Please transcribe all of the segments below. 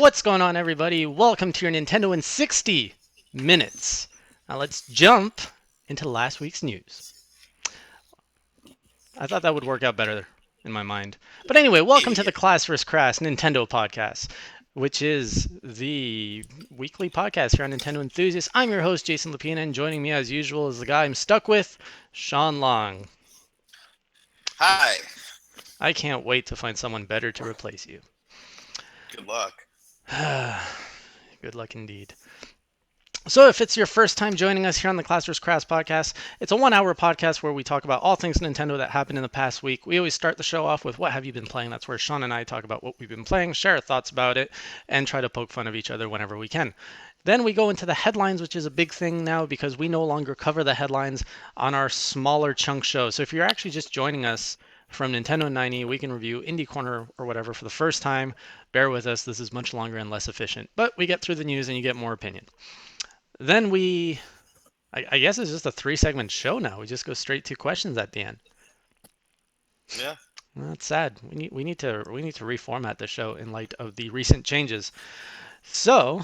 What's going on, everybody? Welcome to your Nintendo in 60 minutes. Now let's jump into last week's news. I thought that would work out better in my mind. But anyway, welcome to the Class vs. Crass Nintendo podcast, which is the weekly podcast here on Nintendo Enthusiasts. I'm your host, Jason Lapina, and joining me as usual is the guy I'm stuck with, Sean Long. Hi. I can't wait to find someone better to replace you. Good luck. Good luck indeed. So if it's your first time joining us here on the Class vs. Crass podcast, it's a 1-hour podcast where we talk about all things Nintendo that happened in the past week. We always start the show off with what have you been playing. That's where Sean and I talk about what we've been playing, share our thoughts about it, and try to poke fun of each other whenever we can. Then we go into the headlines, which is a big thing now because we no longer cover the headlines on our smaller chunk show. So if you're actually just joining us from Nintendo 90, we can review Indie Corner or whatever for the first time. Bear with us, this is much longer and less efficient. But we get through the news and you get more opinion. Then I guess it's just a 3-segment show now. We just go straight to questions at the end. Yeah. Well, that's sad. We need to reformat the show in light of the recent changes. So,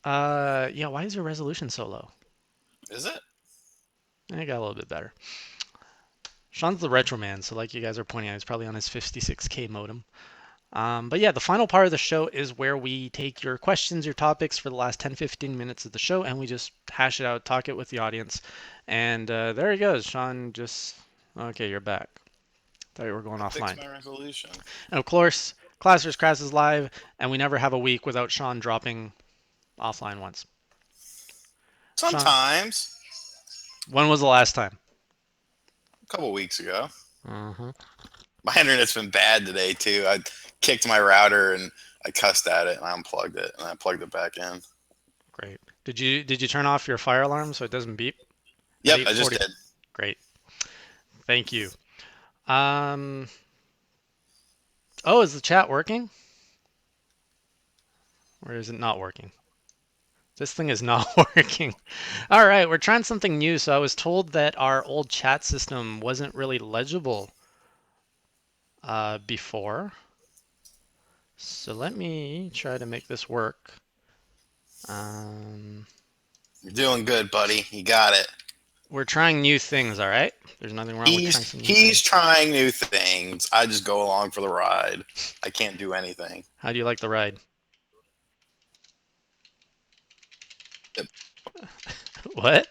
yeah, why is your resolution so low? Is it? I got a little bit better. Sean's the retro man, so like you guys are pointing out, he's probably on his 56K modem. But yeah, the final part of the show is where we take your questions, your topics for the last 10-15 minutes of the show, and we just hash it out, talk it with the audience. And there he goes. Sean just... Okay, you're back. Thought you were going offline. Fix my resolution. And of course, Class vs. Crass is live, and we never have a week without Sean dropping offline once. Sometimes. Sean, when was the last time? A couple weeks ago. Mm-hmm. My internet's been bad today, too. I kicked my router and I cussed at it and I unplugged it and I plugged it back in. Great. Did you turn off your fire alarm so it doesn't beep? Yep, I just did. Great. Thank you. Oh, is the chat working? Or is it not working? This thing is not working. All right, we're trying something new. So I was told that our old chat system wasn't really legible before. So let me try to make this work. You're doing good, buddy. You got it. We're trying new things, all right? There's nothing wrong with trying some new things. He's trying new things. I just go along for the ride. I can't do anything. How do you like the ride? Yep. What?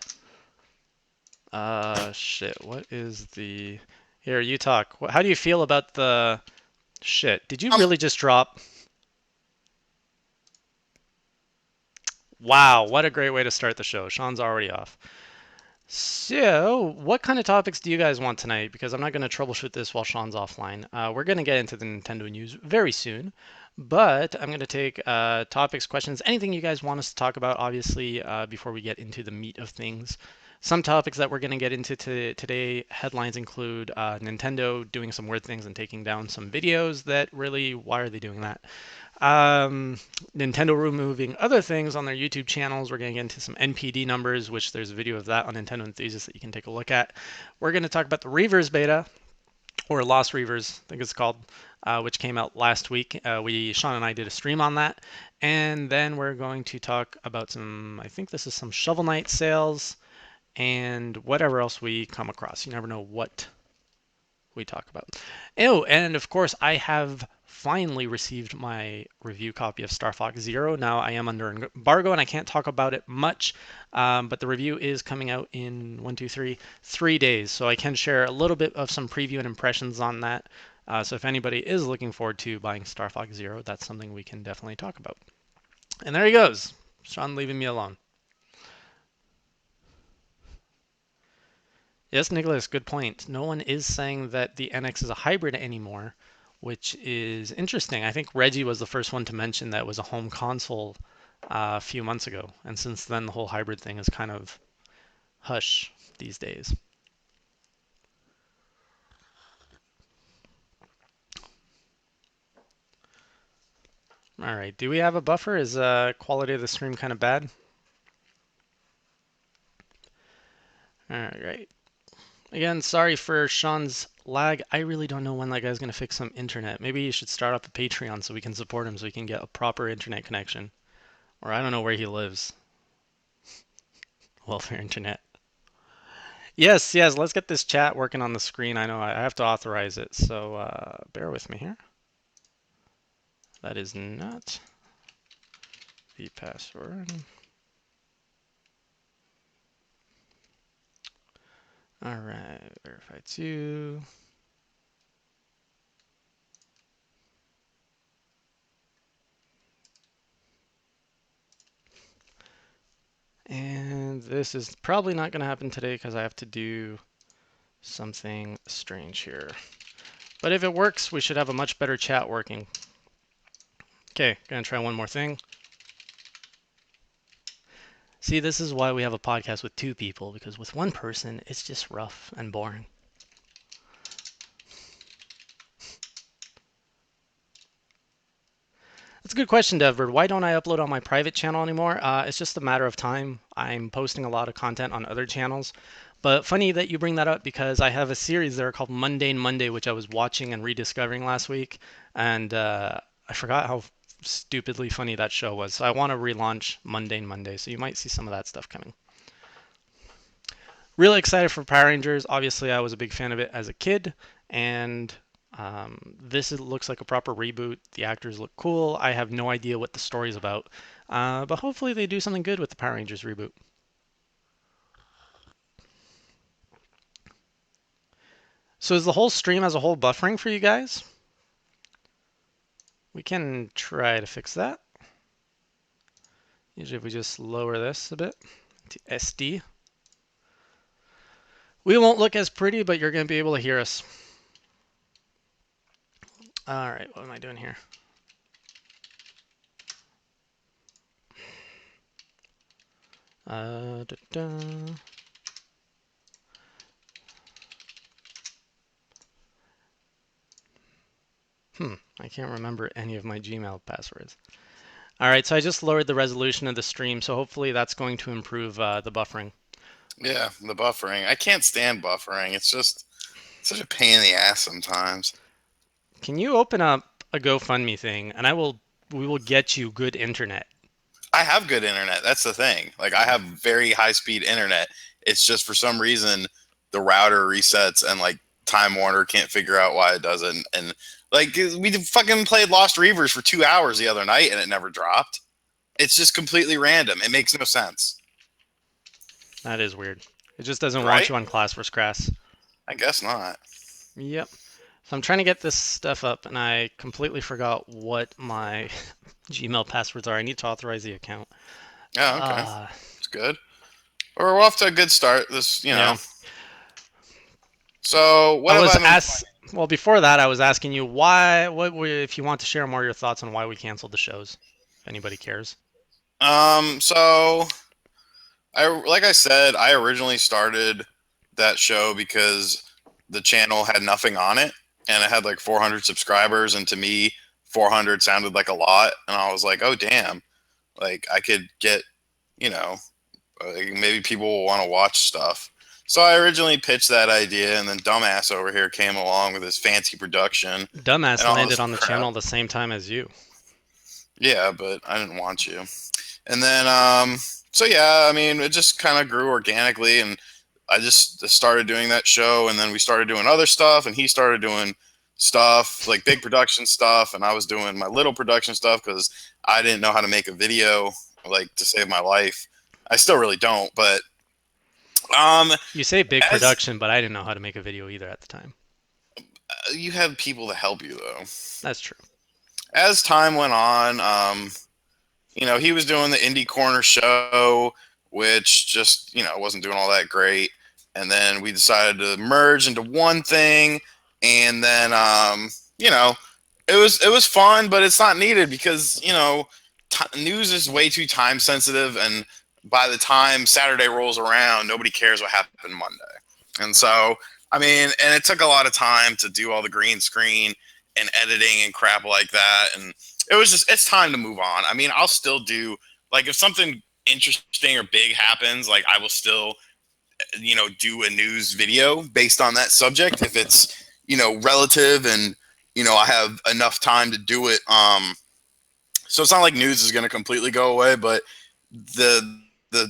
Shit. What is the... Here, you talk. How do you feel about the... Shit. Did you really just drop? Wow, what a great way to start the show. Sean's already off. So, what kind of topics do you guys want tonight? Because I'm not going to troubleshoot this while Sean's offline. We're going to get into the Nintendo news very soon. But I'm going to take topics, questions, anything you guys want us to talk about, obviously, before we get into the meat of things. Some topics that we're going to get into today, headlines include Nintendo doing some weird things and taking down some videos that really, why are they doing that? Nintendo removing other things on their YouTube channels. We're going to get into some NPD numbers, which there's a video of that on Nintendo Enthusiasts that you can take a look at. We're going to talk about the Reavers beta, or Lost Reavers, I think it's called, which came out last week. Sean and I did a stream on that. And then we're going to talk about I think this is some Shovel Knight sales and whatever else we come across. You never know what we talk about. Oh, and of course, I have finally received my review copy of Star Fox Zero. Now I am under embargo and I can't talk about it much, but the review is coming out in 3 days, so I can share a little bit of some preview and impressions on that. So if anybody is looking forward to buying Star Fox Zero, that's something we can definitely talk about. And there he goes, Sean leaving me alone. Yes, Nicholas, good point. No one is saying that the NX is a hybrid anymore, which is interesting. I think Reggie was the first one to mention that it was a home console a few months ago. And since then, the whole hybrid thing is kind of hush these days. All right, do we have a buffer? Is quality of the stream kind of bad? All right. Again, sorry for Sean's lag. I really don't know when that guy's going to fix some internet. Maybe you should start up a Patreon so we can support him so he can get a proper internet connection. Or I don't know where he lives. Welfare internet. Yes, yes, let's get this chat working on the screen. I know I have to authorize it, so bear with me here. That is not the password. All right, verify to. And this is probably not going to happen today because I have to do something strange here. But if it works, we should have a much better chat working. Okay, gonna try one more thing. See, this is why we have a podcast with two people, because with one person, it's just rough and boring. That's a good question, Devbird. Why don't I upload on my private channel anymore? It's just a matter of time. I'm posting a lot of content on other channels. But funny that you bring that up because I have a series there called Mundane Monday, which I was watching and rediscovering last week. And I forgot how stupidly funny that show was. So I want to relaunch Mundane Monday. So you might see some of that stuff coming. Really excited for Power Rangers. Obviously, I was a big fan of it as a kid. And this looks like a proper reboot. The actors look cool. I have no idea what the story's about, but hopefully they do something good with the Power Rangers reboot. So is the whole stream as a whole buffering for you guys? We can try to fix that. Usually if we just lower this a bit to SD, we won't look as pretty, but you're going to be able to hear us. All right, what am I doing here? Da -da. I can't remember any of my Gmail passwords. All right, so I just lowered the resolution of the stream, so hopefully that's going to improve the buffering. Yeah, the buffering. I can't stand buffering. It's just such a pain in the ass sometimes. Can you open up a GoFundMe thing, and we will get you good internet. I have good internet. That's the thing. Like I have very high speed internet. It's just for some reason the router resets and like Time Warner can't figure out why it doesn't. And like we fucking played Lost Reavers for 2 hours the other night and it never dropped. It's just completely random. It makes no sense. That is weird. It just doesn't Right? want you on Class vs. Crass. I guess not. Yep. So I'm trying to get this stuff up, and I completely forgot what my Gmail passwords are. I need to authorize the account. Oh, okay. It's good. We're off to a good start. This, you know. Yeah. So what I was have I been well, before that, I was asking you if you want to share more of your thoughts on why we canceled the shows, if anybody cares. So like I said, I originally started that show because the channel had nothing on it and it had like 400 subscribers, and to me 400 sounded like a lot, and I was like, oh damn, like I could get, you know, like maybe people will want to watch stuff. So I originally pitched that idea, and then dumbass over here came along with his fancy production. Dumbass landed on the channel at the same time as you. Yeah, but I didn't want you. And then so yeah, I mean, it just kind of grew organically, and I just started doing that show, and then we started doing other stuff, and he started doing stuff like big production stuff, and I was doing my little production stuff because I didn't know how to make a video like to save my life. I still really don't, but you say big production, but I didn't know how to make a video either at the time. You had people to help you though. That's true. As time went on, you know, he was doing the Indie Corner show, which just, you know, wasn't doing all that great. And then we decided to merge into one thing. And then, you know, it was fun, but it's not needed because, you know, news is way too time sensitive. And by the time Saturday rolls around, nobody cares what happened Monday. And so, I mean, and it took a lot of time to do all the green screen and editing and crap like that. And it was just, it's time to move on. I mean, I'll still do, like, if something interesting or big happens, like, I will still do a news video based on that subject if it's, relative and, I have enough time to do it. So it's not like news is going to completely go away, but the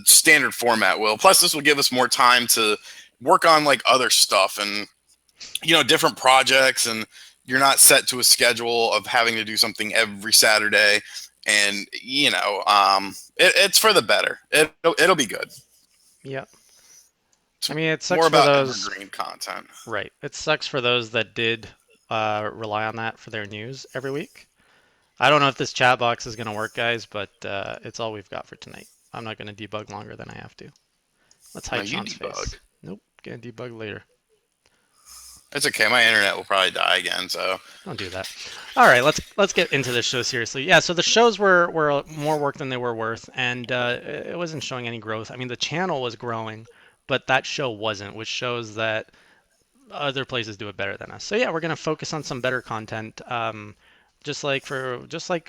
standard format will. Plus, this will give us more time to work on like other stuff and, different projects, and you're not set to a schedule of having to do something every Saturday. And, it's for the better. It'll be good. Yeah. It's I mean, it sucks more for about those. evergreen content. Right. It sucks for those that did rely on that for their news every week. I don't know if this chat box is going to work, guys, but it's all we've got for tonight. I'm not going to debug longer than I have to. Let's No, hide you Sean's debug. face. Nope, gonna debug later. It's okay. My internet will probably die again, so Don't do that. All right, let's get into this show seriously. Yeah, so the shows were more work than they were worth, and it wasn't showing any growth. I mean, the channel was growing, but that show wasn't, which shows that other places do it better than us. So yeah, we're gonna focus on some better content. Just like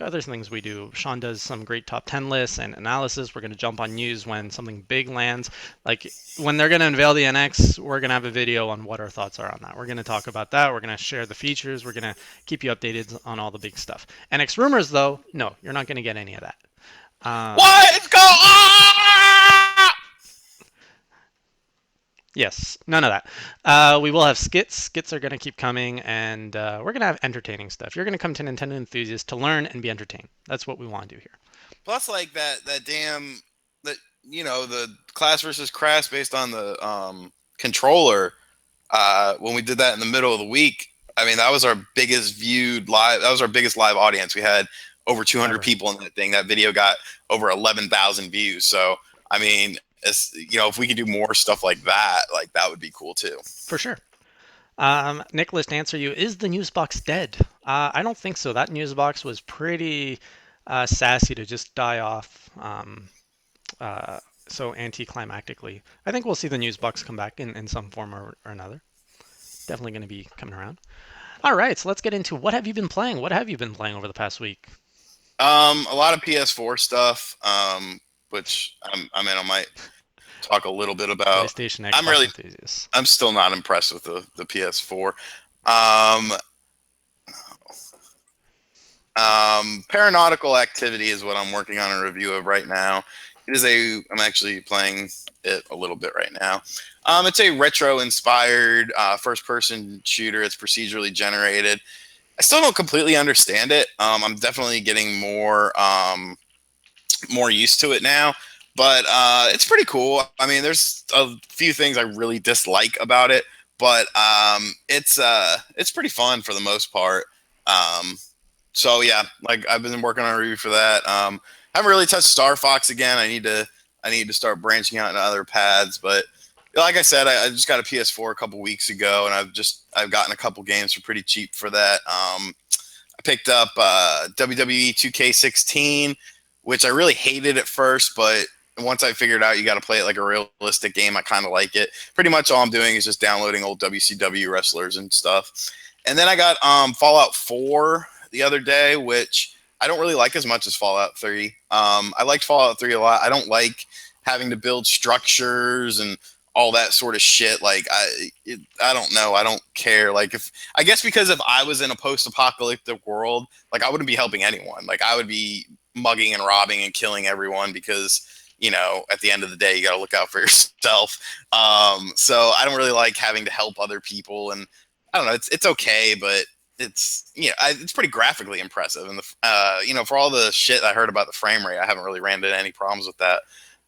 other things we do. Sean does some great top 10 lists and analysis. We're gonna jump on news when something big lands. Like when they're gonna unveil the NX, we're gonna have a video on what our thoughts are on that. We're gonna talk about that. We're gonna share the features. We're gonna keep you updated on all the big stuff. NX rumors though, no, you're not gonna get any of that. what is going on? Yes, none of that. We will have skits. Skits are going to keep coming, and we're going to have entertaining stuff. You're going to come to Nintendo Enthusiasts to learn and be entertained. That's what we want to do here. Plus, like that damn that the Class versus Crass based on the controller. When we did that in the middle of the week, I mean that was our biggest viewed live. That was our biggest live audience. We had over 200 people in that thing. That video got over 11,000 views. So I mean, if we could do more stuff like that would be cool too. For sure. Nicholas, to answer you, is the news box dead? I don't think so. That news box was pretty sassy to just die off so anticlimactically. I think we'll see the news box come back in some form or another. Definitely going to be coming around. All right, so let's get into what have you been playing? What have you been playing over the past week? A lot of PS4 stuff, which I might talk a little bit about. PlayStation, Xbox enthusiasts. I'm still not impressed with the PS4. Paranautical Activity is what I'm working on a review of right now. I'm actually playing it a little bit right now. It's a retro-inspired first-person shooter. It's procedurally generated. I still don't completely understand it. I'm definitely getting more used to it now, but it's pretty cool. I mean, there's a few things I really dislike about it, but it's pretty fun for the most part. So yeah, like I've been working on a review for that. I haven't really touched Star Fox again. I need to start branching out into other pads, but like I said, I just got a PS4 a couple weeks ago, and I've gotten a couple games for pretty cheap for that. I picked up WWE 2K16, which I really hated at first, but once I figured out you got to play it like a realistic game, I kind of like it. Pretty much all I'm doing is just downloading old WCW wrestlers and stuff. And then I got Fallout 4 the other day, which I don't really like as much as Fallout 3. I liked Fallout 3 a lot. I don't like having to build structures and all that sort of shit. Like I don't know. I don't care. Like I guess because if I was in a post-apocalyptic world, like I wouldn't be helping anyone. Like I would be mugging and robbing and killing everyone because, at the end of the day, you got to look out for yourself. So I don't really like having to help other people. And I don't know. It's okay, but it's pretty graphically impressive. And for all the shit I heard about the frame rate, I haven't really ran into any problems with that.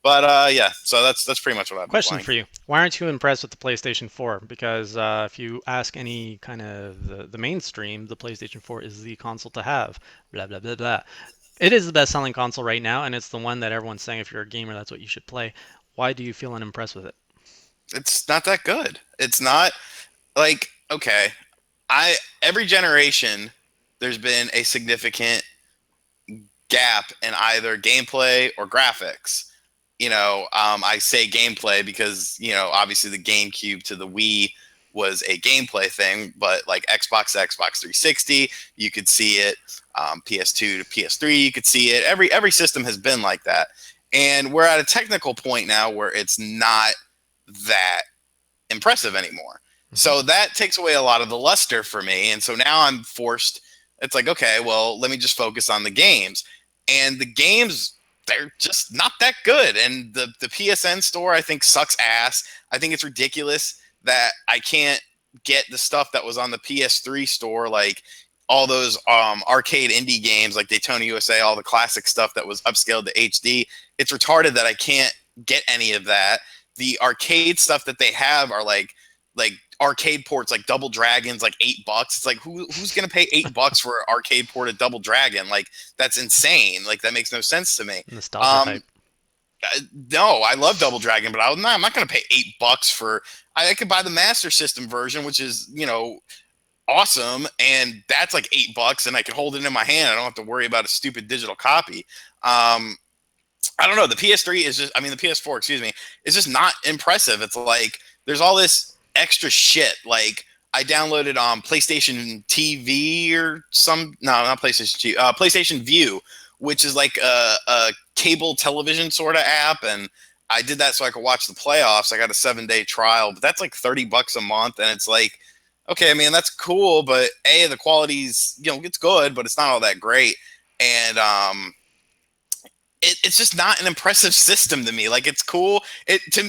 But yeah, so that's pretty much what I've been Question playing. for you: why aren't you impressed with the PlayStation 4? Because if you ask any kind of the mainstream, the PlayStation 4 is the console to have. Blah blah blah blah. It is the best-selling console right now, and it's the one that everyone's saying if you're a gamer, that's what you should play. Why do you feel unimpressed with it? It's not that good. It's not like okay. Every generation, there's been a significant gap in either gameplay or graphics. I say gameplay because, obviously the GameCube to the Wii was a gameplay thing, but like Xbox 360, you could see it. PS2 to PS3, you could see it. Every system has been like that. And we're at a technical point now where it's not that impressive anymore. Hmm. So that takes away a lot of the luster for me. And so now I'm forced, it's like, okay, well, let me just focus on the games. And the games, they're just not that good. And the PSN store, I think, sucks ass. I think it's ridiculous that I can't get the stuff that was on the PS3 store, like all those arcade indie games like Daytona USA, all the classic stuff that was upscaled to HD. It's retarded that I can't get any of that. The arcade stuff that they have are like arcade ports like Double Dragons, like $8. It's like who's gonna pay $8 for an arcade port of Double Dragon? Like that's insane. Like that makes no sense to me. Nostalgia Um, hype. no, I love Double Dragon, but I'm not gonna pay $8 for. I could buy the Master System version, which is awesome, and that's like $8, and I can hold it in my hand. I don't have to worry about a stupid digital copy. I don't know. The PS3 is just, I mean, the PS4, excuse me, is just not impressive. It's like there's all this extra shit. Like I downloaded PlayStation TV or no, not PlayStation TV, PlayStation View, which is like a cable television sort of app, and I did that so I could watch the playoffs. I got a 7-day trial, but that's like $30 a month, and it's like, okay, I mean, that's cool, but the quality's it's good, but it's not all that great, and it's just not an impressive system to me. Like it's cool.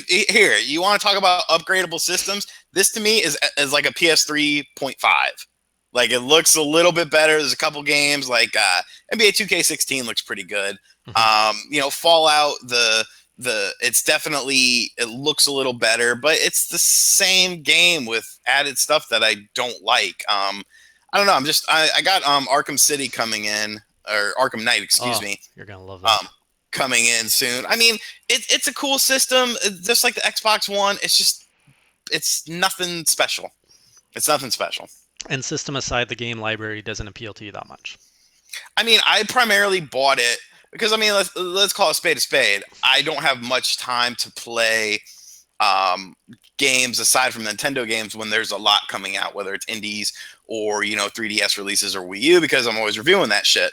Here, you want to talk about upgradable systems? This to me is like a PS3.5. Like it looks a little bit better. There's a couple games like NBA 2K16 looks pretty good. Hmm. Fallout it looks a little better, but it's the same game with added stuff that I don't like. I don't know. I got Arkham City coming in, or Arkham Knight, excuse Oh, me, you're gonna love that. coming in soon. I mean, it's a cool system, just like the Xbox One. It's nothing special. It's nothing special. And system aside, the game library doesn't appeal to you that much. I mean, I primarily bought it because I mean, let's call a spade a spade. I don't have much time to play games aside from Nintendo games when there's a lot coming out, whether it's indies or 3DS releases or Wii U, because I'm always reviewing that shit.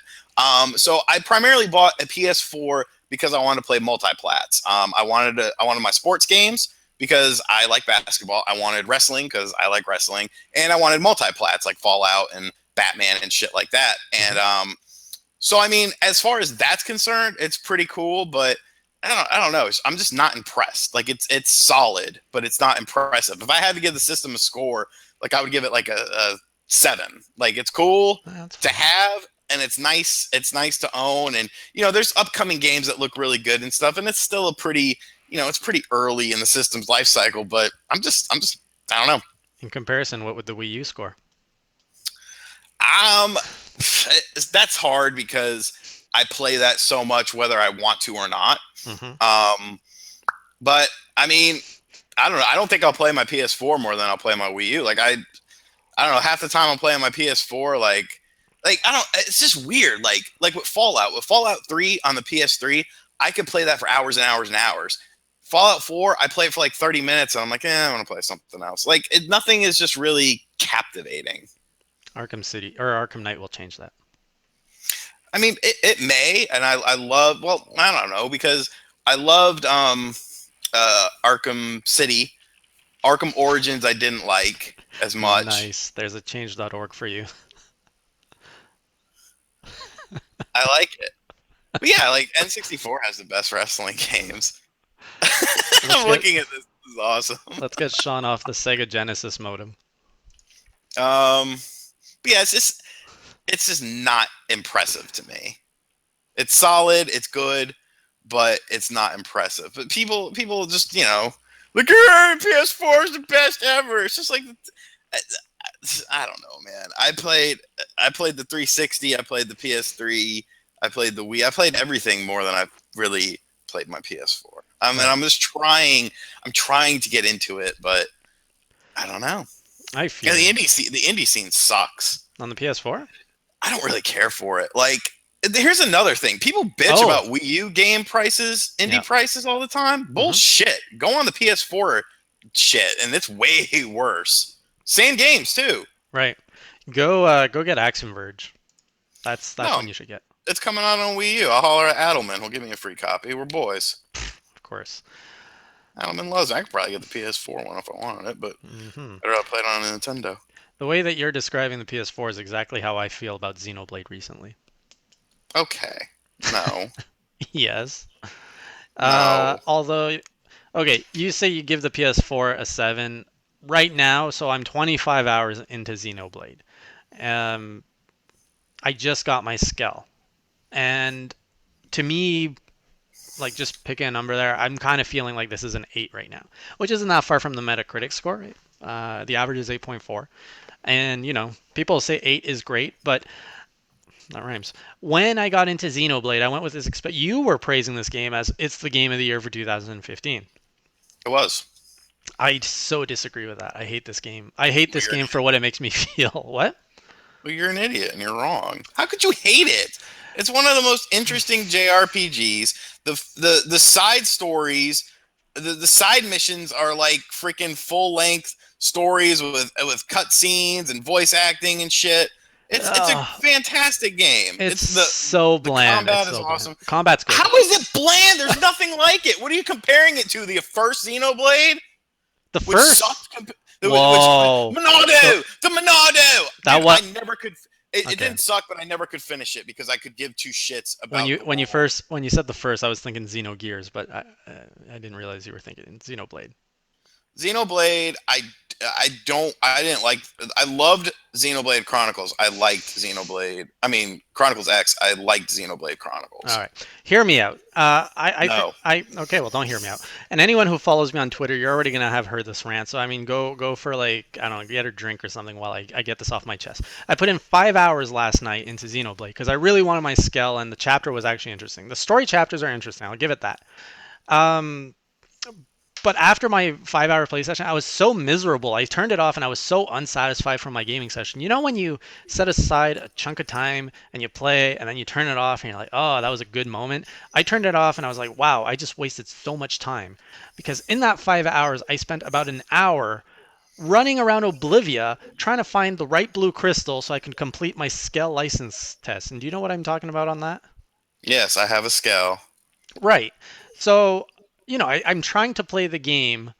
So I primarily bought a PS4 because I wanted to play multiplats. I wanted my sports games because I like basketball. I wanted wrestling because I like wrestling, and I wanted multiplats like Fallout and Batman and shit like that. And so I mean, as far as that's concerned, it's pretty cool, but I don't know. I'm just not impressed. Like it's solid, but it's not impressive. If I had to give the system a score, like I would give it like a 7. Like it's cool That's to fine. have, and it's nice. It's nice to own, and there's upcoming games that look really good and stuff. And it's still a pretty, it's pretty early in the system's life cycle. But I don't know. In comparison, what would the Wii U score? Um, that's hard because I play that so much, whether I want to or not. Hmm. Um, but I mean, I don't know. I don't think I'll play my PS4 more than I'll play my Wii U. Like I don't know. Half the time I'm playing my PS4, like I don't. It's just weird. Like with Fallout 3 on the PS3, I could play that for hours and hours and hours. Fallout 4, I play it for like 30 minutes, and I'm like, I want to play something else. Like nothing is just really captivating. Arkham City or Arkham Knight will change that. I mean, it may, and I love. Well, I don't know because I loved Arkham City. Arkham Origins I didn't like as much. Nice. There's a change.org for you. I like it, but yeah, like N64 has the best wrestling games. Let's I'm get looking at this. This is awesome. let's get Sean off the Sega Genesis modem. Um, but yeah, it's just not impressive to me. It's solid, it's good, but it's not impressive. But people just look at PS4 is the best ever. It's just like I, I don't know, man. I played the 360. I played the PS3. I played the Wii. I played everything more than I've really played my PS4. And Right. I'm just trying. I'm trying to get into it, but I don't know. I Yeah, feel you. the indie scene sucks. On the PS4? I don't really care for it. Like, here's another thing. People bitch Oh, about Wii U game prices, yeah. indie prices all the time. Hmm. Bullshit. Go on the PS4 shit, and it's way worse. Same games too. Right. Go get Axiom Verge. That's No, one you should get, it's coming out on Wii U. I'll holler at Adelman. He'll give me a free copy. We're boys. of course. I'm in Lowe's. I could probably get the PS4 one if I wanted it, but Hmm. I'd rather play it on a Nintendo. The way that you're describing the PS4 is exactly how I feel about Xenoblade recently. Okay. No. Yes. No. Although, okay, you say you give the PS4 a 7 right now, so I'm 25 hours into Xenoblade. Um, I just got my Skell, and to me, like just picking a number there, I'm kind of feeling like this is an 8 right now, which isn't that far from the Metacritic score. Right? The average is 8.4, and people say 8 is great, but that rhymes. When I got into Xenoblade, I went with this. You were praising this game as it's the game of the year for 2015. It was. I so disagree with that. I hate this game. I hate Well, this you're an game for what it makes me feel. What? Well, you're an idiot and you're wrong. How could you hate it? It's one of the most interesting JRPGs. The side stories, the side missions are like freaking full length stories with cutscenes and voice acting and shit. It's a Oh, fantastic game. it's It's so the bland. It's combat is so bland. awesome. Combat's good. How is it bland? There's nothing like it. What are you comparing it to? The first Xenoblade, The which first. sucked. Which Whoa. So Monado, the Monado, that dude. what? I never could. It Okay. didn't suck, but I never could finish it because I could give two shits When about you the when you world. first when you said the first, I was thinking Xenogears, but I didn't realize you were thinking Xenoblade. Xenoblade, I didn't like. I loved Xenoblade Chronicles. I liked Xenoblade. I mean Chronicles X. I liked Xenoblade All Chronicles. right, hear me out. No, Okay. Well, don't hear me out. And anyone who follows me on Twitter, you're already gonna have heard this rant. So I mean, go for like I don't know, get a drink or something while I get this off my chest. I put in 5 hours last night into Xenoblade because I really wanted my skill, and the chapter was actually interesting. The story chapters are interesting. I'll give it that. Um, but after my 5 hour play session, I was so miserable. I turned it off and I was so unsatisfied from my gaming session. You know, when you set aside a chunk of time and you play and then you turn it off and you're like, oh, that was a good moment. I turned it off and I was like, wow, I just wasted so much time. Because in that 5 hours, I spent about an hour running around Oblivia trying to find the right blue crystal so I can complete my scale license test. And do you know what I'm talking about on that? yes, I have a scale. Right. So, I'm trying to play the game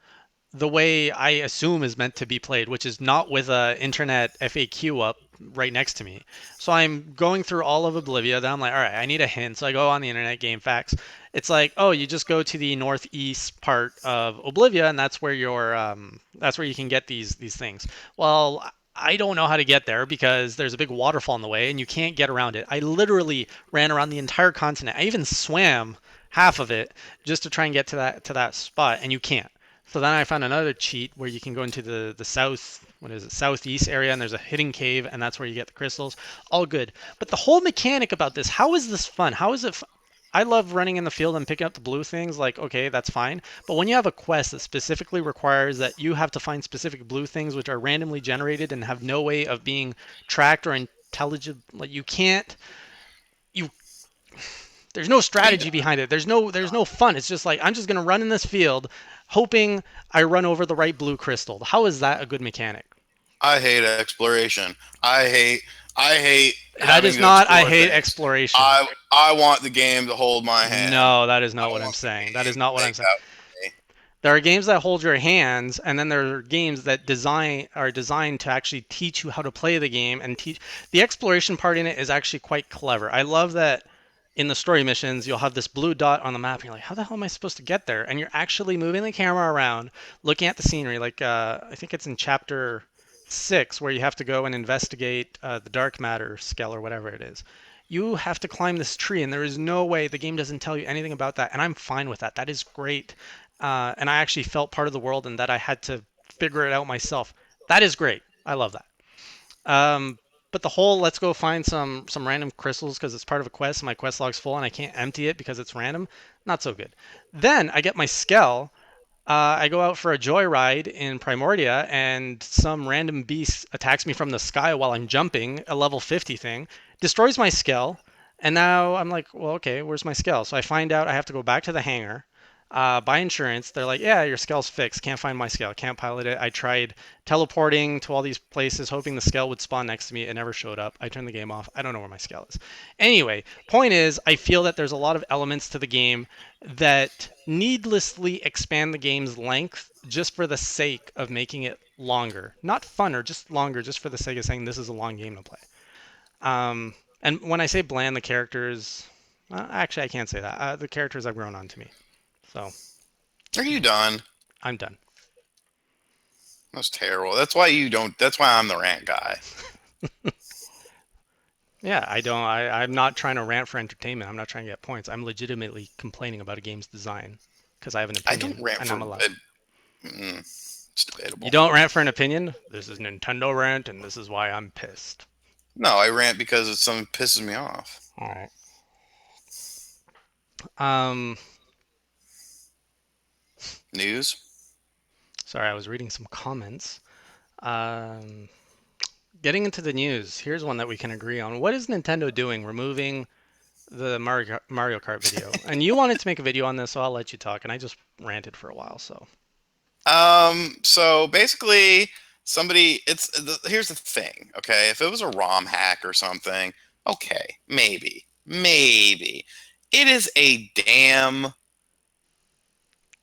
the way I assume is meant to be played, which is not with a internet FAQ up right next to me. So I'm going through all of Oblivia. Then I'm like, all right, I need a hint. So I go on the internet game facts. It's like, oh, you just go to the northeast part of Oblivia, and that's where you can get these things. Well, I don't know how to get there because there's a big waterfall in the way, and you can't get around it. I literally ran around the entire continent. I even swam half of it just to try and get to that spot, and you can't. So then I found another cheat where you can go into the south, what is it, southeast area, and there's a hidden cave, and that's where you get the crystals. All good. But the whole mechanic about this, how is this fun? How is it? I love running in the field and picking up the blue things. Like, okay, that's fine. But when you have a quest that specifically requires that you have to find specific blue things, which are randomly generated and have no way of being tracked or intelligible, like you can't, you there's no I strategy behind it. There's no fun. It's just like I'm just gonna run in this field, hoping I run over the right blue crystal. How is that a good mechanic? I hate exploration. I hate That having is to not I explore hate things. exploration. I want the game to hold my hand. No, that is I not what I'm want the saying. That is game not what to I'm make saying. out for me. There are games that hold your hands, and then there are games that are designed to actually teach you how to play the game and teach. The exploration part in it is actually quite clever. I love that in the story missions, you'll have this blue dot on the map, and you're like, how the hell am I supposed to get there? And you're actually moving the camera around, looking at the scenery. Like I think it's in chapter 6 where you have to go and investigate the dark matter scale or whatever it is. You have to climb this tree, and there is no way the game doesn't tell you anything about that. And I'm fine with that. That is great. And I actually felt part of the world, and that I had to figure it out myself. That is great. I love that. But the whole let's go find some random crystals because it's part of a quest and my quest log's full and I can't empty it because it's random, not so good. Then I get my Skell. I go out for a joyride in Primordia and some random beast attacks me from the sky while I'm jumping, a level 50 thing, destroys my Skell, and now I'm like, well, okay, where's my Skell? So I find out I have to go back to the hangar. buy insurance. They're like, yeah, your scale's fixed. Can't find my scale. Can't pilot it. I tried teleporting to all these places, hoping the scale would spawn next to me. It never showed up. I turned the game off. I don't know where my scale is. Anyway, point is, I feel that there's a lot of elements to the game that needlessly expand the game's length just for the sake of making it longer. Not funner, just longer, just for the sake of saying this is a long game to play. And when I say bland, the characters, actually, I can't say that. The characters have grown on to me. So Are you done? I'm done. That's terrible. That's why you don't. That's why I'm the rant guy. Yeah, I don't. I'm not trying to rant for entertainment. I'm not trying to get points. I'm legitimately complaining about a game's design because I have an I don't opinion rant and for. I'm allowed. It's You debatable. don't rant for an opinion? This is Nintendo rant, and this is why I'm pissed. No, I rant because it's something pisses me off. All right. Um, News. sorry, I was reading some comments. Um, getting into the news. Here's one that we can agree on. What is Nintendo doing? Removing the Mario Kart video. And you wanted to make a video on this, so I'll let you talk. And I just ranted for a while, so. So basically, here's the thing. Okay, if it was a ROM hack or something, okay, maybe. It is a damn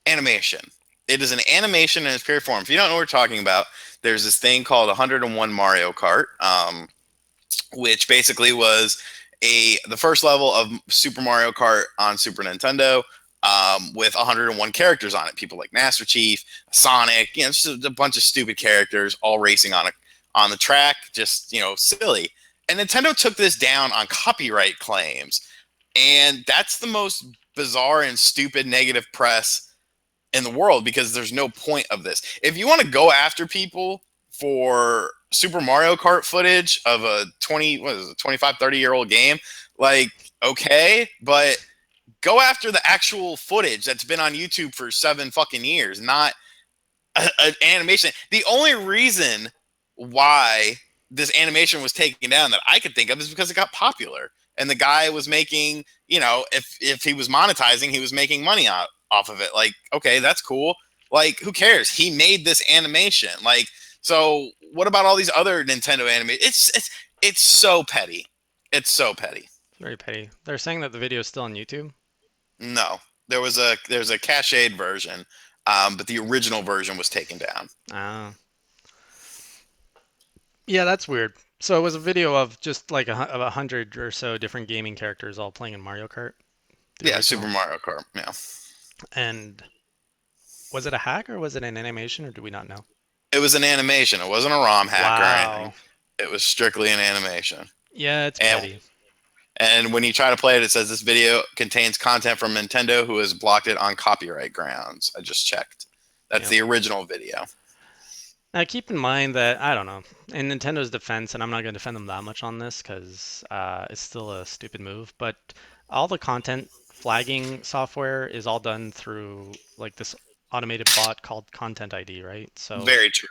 animation. It is an animation in its pure form. If you don't know what we're talking about, there's this thing called 101 Mario Kart, which basically was the first level of Super Mario Kart on Super Nintendo, with 101 characters on it. People like Master Chief, Sonic, just a bunch of stupid characters all racing on the track, just silly. And Nintendo took this down on copyright claims, and that's the most bizarre and stupid negative press in the world because there's no point of this. If you want to go after people for Super Mario Kart footage of a 25, 30-year-old game, like, okay, but go after the actual footage that's been on YouTube for 7 fucking years, not an animation. The only reason why this animation was taken down that I could think of is because it got popular. And the guy was making, if he was monetizing, he was making money off of it. Like, okay, that's cool. Like, who cares? He made this animation. Like, so what about all these other Nintendo animations? It's so petty. It's so petty. It's very petty. They're saying that the video is still on YouTube. No, there's a cached version, but the original version was taken down. Ah. Yeah, that's weird. So it was a video of just like of 100 or so different gaming characters all playing in Mario Kart, the Yeah, Super original. Mario Kart. Yeah, And was it a hack or was it an animation or do we not know? it was an animation. It wasn't a ROM hack or anything. Wow. It was strictly an animation. Yeah, it's And petty. and when you try to play it, it says this video contains content from Nintendo, who has blocked it on copyright grounds. I just checked. That's Yeah. the original video. Now keep in mind that I don't know. In Nintendo's defense, and I'm not going to defend them that much on this because it's still a stupid move, but all the content flagging software is all done through like this automated bot called Content ID, right? So Very true.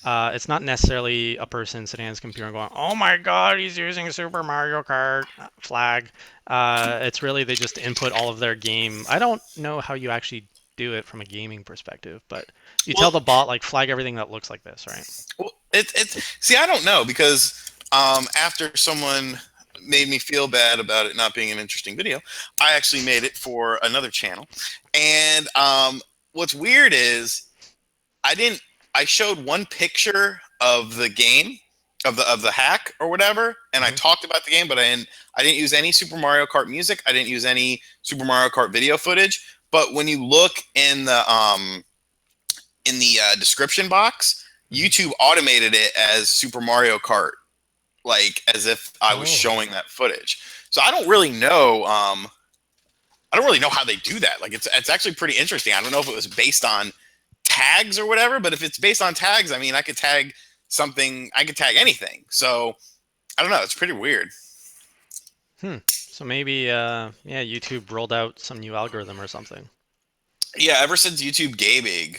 it's not necessarily a person sitting on his computer and going, "Oh my God, he's using Super Mario Kart flag." It's really they just input all of their game. I don't know how you actually do it from a gaming perspective, but you tell the Well, bot like flag everything that looks like this, right? well it's see, I don't know because after someone made me feel bad about it not being an interesting video, I actually made it for another channel. And what's weird is I didn't. I showed one picture of the game, of the hack or whatever, and I Hmm. talked about the game, but I didn't use any Super Mario Kart music. I didn't use any Super Mario Kart video footage. But when you look in the description box, YouTube automated it as Super Mario Kart, like as if I was Oh, showing that footage. So I don't really know. I don't really know how they do that. Like it's actually pretty interesting. I don't know if it was based on tags or whatever, but if it's based on tags, I mean, I could tag something. I could tag anything. I don't know. It's pretty weird. So maybe yeah, YouTube rolled out some new algorithm or something. Yeah, ever since YouTube Gaming,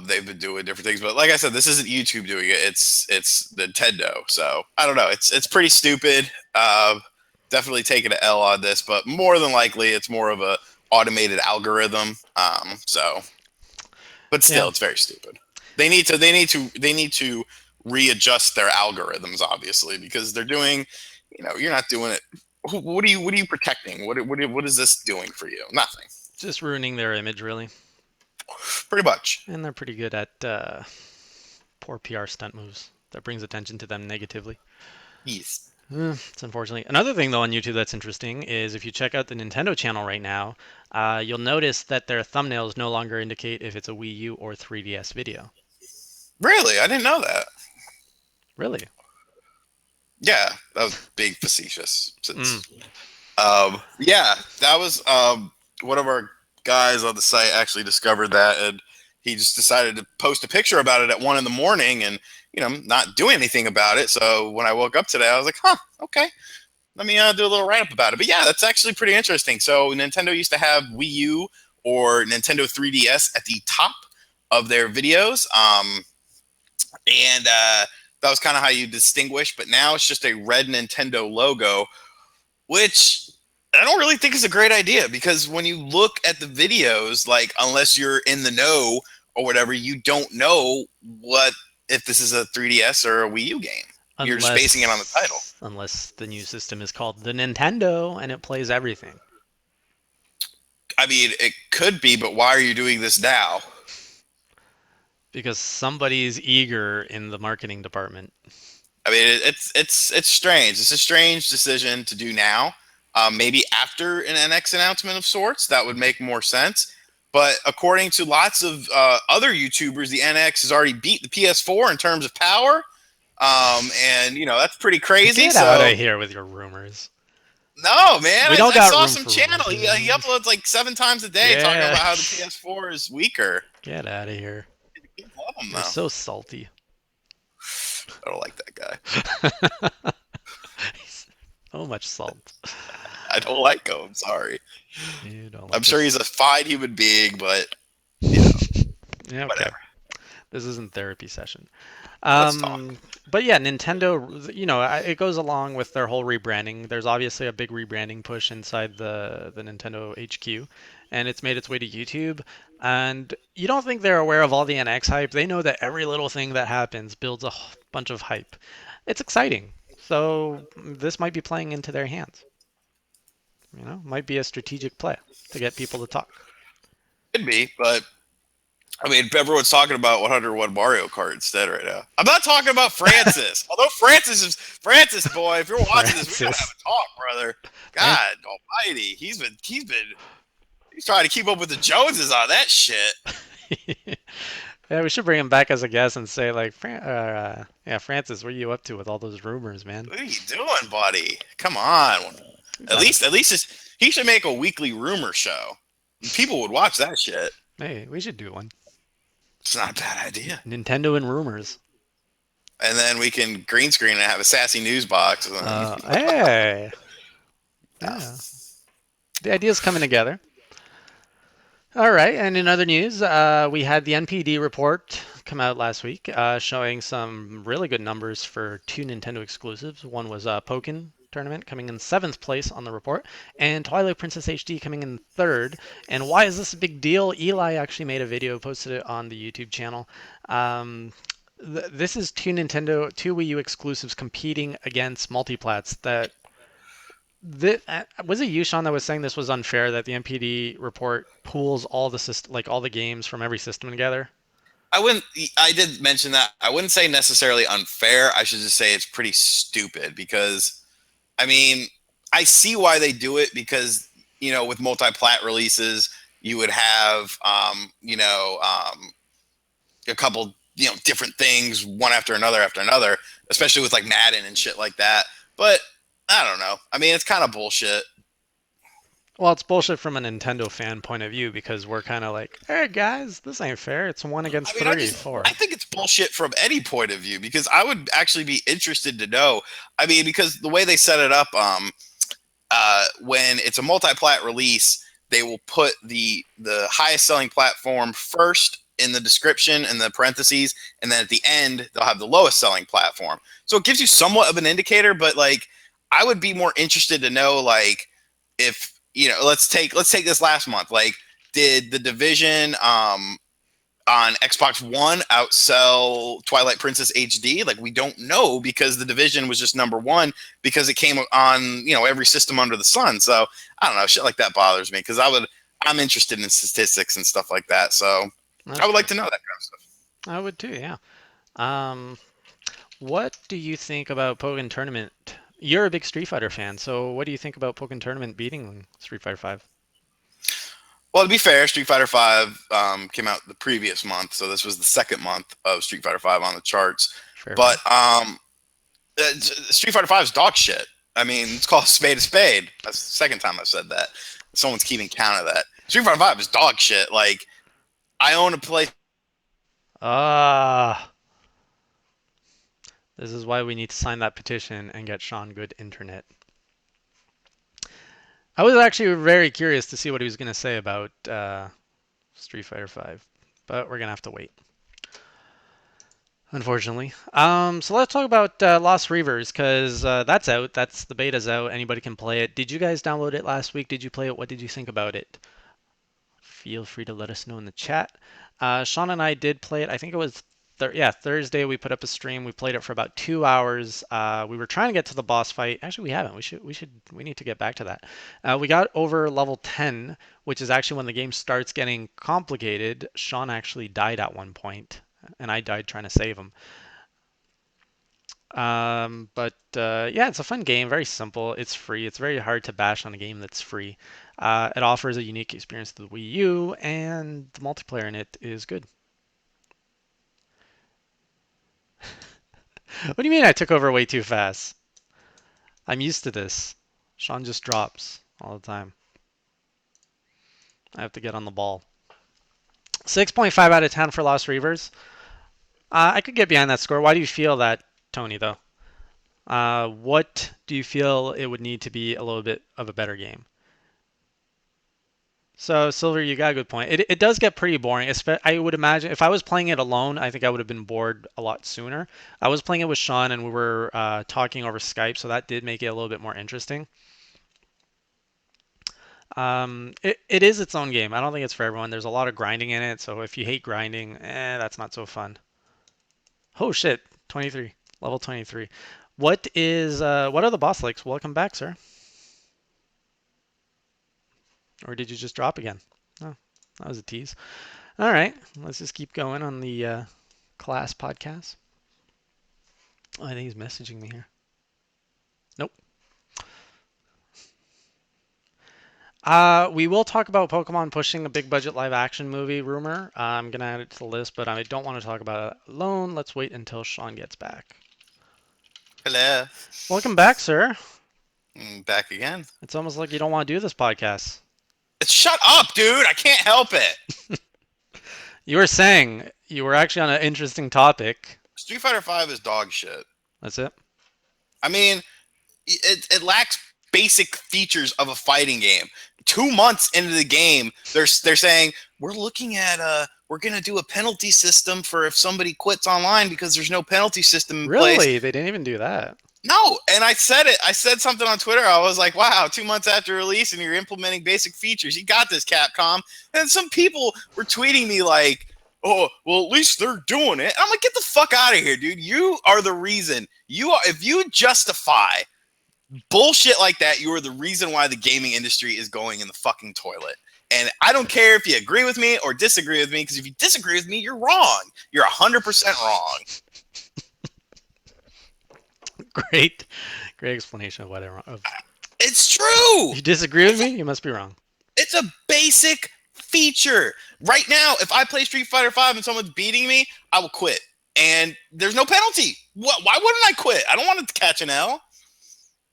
they've been doing different things. But like I said, this isn't YouTube doing it. It's Nintendo. So I don't know. It's pretty stupid. Definitely taking an L on this, but more than likely, it's more of a automated algorithm. But Yeah, still, it's very stupid. They need to readjust their algorithms, obviously, because they're doing, you're not doing it. What are you protecting? What is this doing for you? Nothing. just ruining their image, really. Pretty much. And they're pretty good at poor PR stunt moves. That brings attention to them negatively. Yes. It's unfortunately. Another thing, though, on YouTube that's interesting is if you check out the Nintendo channel right now, you'll notice that their thumbnails no longer indicate if it's a Wii U or 3DS video. Really, I didn't know that. Really? Yeah, that was big facetious. Since Mm. yeah, that was one of our guys on the site actually discovered that, and he just decided to post a picture about it at 1 in the morning, and not do anything about it. So when I woke up today, I was like, huh, okay, let me do a little write up about it. But yeah, that's actually pretty interesting. So Nintendo used to have Wii U or Nintendo 3DS at the top of their videos, and that was kind of how you distinguish. But now it's just a red Nintendo logo, which I don't really think is a great idea, because when you look at the videos, like, unless you're in the know or whatever, you don't know what if this is a 3DS or a Wii U game. You're just basing it on the title. Unless the new system is called the Nintendo and it plays everything. I mean, it could be, but why are you doing this now? Because somebody's eager in the marketing department. I mean, it's strange. It's a strange decision to do now. Maybe after an NX announcement of sorts, that would make more sense. But according to lots of other YouTubers, the NX has already beat the PS4 in terms of power, and that's pretty crazy. Get so out of here with your rumors. no, man, We I, don't I got saw room some for channel. He rumors. uploads like 7 times a day talking Yeah. about how the PS4 is weaker. Get out of here. I love him You're though. so salty. I don't like that guy. So much salt. I don't like him. I'm sorry. You don't I'm like sure this. he's a fine human being, but Yeah, okay. whatever. This isn't therapy session. Let's talk. But yeah, Nintendo, it goes along with their whole rebranding. There's obviously a big rebranding push inside the Nintendo HQ, and it's made its way to YouTube. And you don't think they're aware of all the NX hype. They know that every little thing that happens builds a bunch of hype. It's exciting. So this might be playing into their hands. Might be a strategic play to get people to talk. Could be, but I mean, everyone's talking about 101 Mario Kart instead right now. I'm not talking about Francis. Although Francis, boy, if you're watching this, we gotta have a talk, brother. God Almighty, he's trying to keep up with the Joneses on that shit. Yeah, we should bring him back as a guest and say like, Francis, what are you up to with all those rumors, man? What are you doing, buddy? Come on. At least he should make a weekly rumor show. People would watch that shit. Hey, we should do one. It's not a bad idea. Nintendo and rumors. And then we can green screen and have a sassy news box. Hey. Yeah. The idea's coming together. All right, and in other news, we had the NPD report come out last week showing some really good numbers for 2 Nintendo exclusives. One was Pokken Tournament coming in 7th place on the report, and Twilight Princess HD coming in 3rd. And why is this a big deal? Eli actually made a video, posted it on the YouTube channel. This is 2 Wii U exclusives competing against multiplats that was it you, Sean, that was saying this was unfair, that the NPD report pools all the games from every system together? I did mention that. I wouldn't say necessarily unfair. I should just say it's pretty stupid, because I mean, I see why they do it, because with multi-plat releases, you would have a couple different things one after another, especially with like Madden and shit like that. But I don't know. I mean, it's kind of bullshit. Well, it's bullshit from a Nintendo fan point of view, because we're kind of like, hey guys, this ain't fair. It's 1 against 3, 4. I think it's bullshit from any point of view, because I would actually be interested to know. I mean, because the way they set it up, when it's a multi-plat release, they will put the highest selling platform first in the description and the parentheses, and then at the end they'll have the lowest selling platform. So it gives you somewhat of an indicator, but like, I would be more interested to know, like, if let's take this last month. Like, did the Division on Xbox One outsell Twilight Princess HD? Like, we don't know, because the Division was just number one because it came on every system under the sun. So I don't know, shit like that bothers me, because I'm interested in statistics and stuff like that. So That's I would like fair. to know that kind of stuff. I would too, yeah. Um, what do you think about Pokken Tournament? You're a big Street Fighter fan, so what do you think about Pokken Tournament beating Street Fighter 5? Well, to be fair, Street Fighter Five came out the previous month, so this was the second month of Street Fighter Five on the charts. Fair But play. Street Fighter Five is dog shit. I mean, it's called a spade a spade. That's the second time I've said that. Someone's keeping count of that. Street Fighter Five is dog shit. Like, I own a play. Ah, this is why we need to sign that petition and get Sean good internet. I was actually very curious to see what he was going to say about Street Fighter 5, but we're going to have to wait, unfortunately. So let's talk about Lost Reavers, because that's out. The beta's out. Anybody can play it. Did you guys download it last week? Did you play it? What did you think about it? Feel free to let us know in the chat. Sean and I did play it. I think it was Thursday. We put up a stream. We played it for about 2 hours. We were trying to get to the boss fight. Actually, we haven't. We need to get back to that. We got over level 10, which is actually when the game starts getting complicated. Sean actually died at one point, and I died trying to save him. But yeah, it's a fun game. Very simple. It's free. It's very hard to bash on a game that's free. It offers a unique experience to the Wii U, and the multiplayer in it is good. What do you mean I took over way too fast? I'm used to this. Sean just drops all the time. I have to get on the ball. 6.5 out of 10 for Lost Reavers. I could get behind that score. Why do you feel that, Tony, though? What do you feel it would need to be a little bit of a better game? So, Silver, you got a good point. It does get pretty boring. I would imagine if I was playing it alone, I think I would have been bored a lot sooner. I was playing it with Sean, and we were talking over Skype, so that did make it a little bit more interesting. It is its own game. I don't think it's for everyone. There's a lot of grinding in it, so if you hate grinding, that's not so fun. Oh shit, 23, level 23. What are the boss likes? Welcome back, sir. Or did you just drop again? Oh, that was a tease. All right, let's just keep going on the class podcast. Oh, I think he's messaging me here. Nope. We will talk about Pokemon pushing a big budget live action movie rumor. I'm gonna add it to the list, but I don't want to talk about it alone. Let's wait until Sean gets back. Hello. Welcome back, sir. Back again. It's almost like you don't want to do this podcast. Shut up, dude. I can't help it. You were saying you were actually on an interesting topic. Street Fighter Five is dog shit. That's it. I mean, it lacks basic features of a fighting game. 2 months into the game, they're saying we're gonna do a penalty system for if somebody quits online, because there's no penalty system in place. Really? They didn't even do that. No, and I said it. I said something on Twitter. I was like, "Wow, 2 months after release, and you're implementing basic features. You got this, Capcom." And some people were tweeting me like, "Oh, well, at least they're doing it." And I'm like, "Get the fuck out of here, dude! You are the reason. If you justify bullshit like that, you are the reason why the gaming industry is going in the fucking toilet." And I don't care if you agree with me or disagree with me, because if you disagree with me, you're wrong. You're 100% wrong. Great explanation of whatever. It's true. You disagree with me? You must be wrong. It's a basic feature. Right now, if I play Street Fighter 5 and someone's beating me, I will quit. And there's no penalty. Why wouldn't I quit? I don't want to catch an L.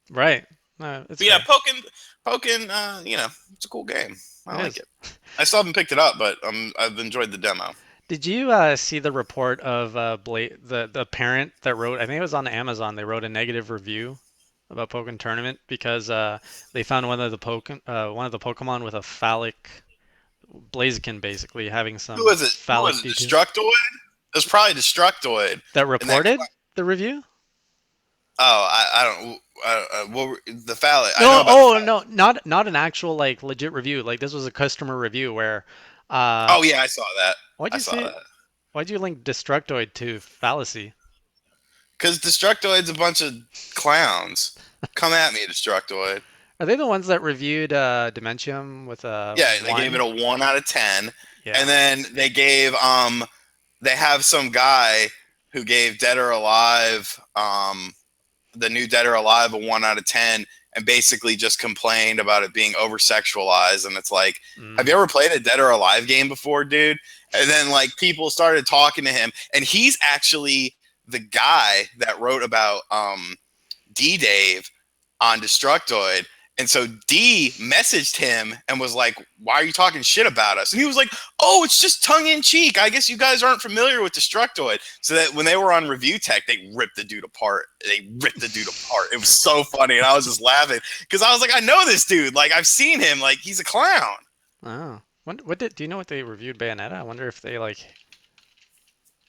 Right. But yeah, Pokken, it's a cool game. I like it. I still haven't picked it up, but I've enjoyed the demo. Did you see the report of the parent that wrote? I think it was on Amazon. They wrote a negative review about Pokken Tournament because they found one of the Pokemon with a phallic Blaziken, basically having some Who was it? phallic Who was it? Destructoid? It was probably Destructoid. That reported the review? Oh, I don't. The phallic? I know No, about the oh phallic. no, not an actual like legit review. Like this was a customer review where, uh, Oh yeah, I saw that. why'd I you saw say? that. Why'd you link Destructoid to fallacy? Because Destructoid's a bunch of clowns. Come at me, Destructoid. Are they the ones that reviewed Dementium with a Yeah, they gave it one? a 1 out of 10, and Yeah. then they have some guy who gave Dead or Alive the new Dead or Alive a 1 out of 10, and basically just complained about it being over sexualized. And it's like, have you Mm. ever played a Dead or Alive game before, dude? And then like people started talking to him, and he's actually the guy that wrote about D Dave on Destructoid. And so D messaged him and was like, "Why are you talking shit about us?" And he was like, "Oh, it's just tongue in cheek. I guess you guys aren't familiar with Destructoid." So that when they were on Review Tech, they ripped the dude apart. They ripped the dude apart. It was so funny, and I was just laughing because I was like, "I know this dude. Like I've seen him. Like he's a clown." Oh. What did do you know what they reviewed Bayonetta? I wonder if they like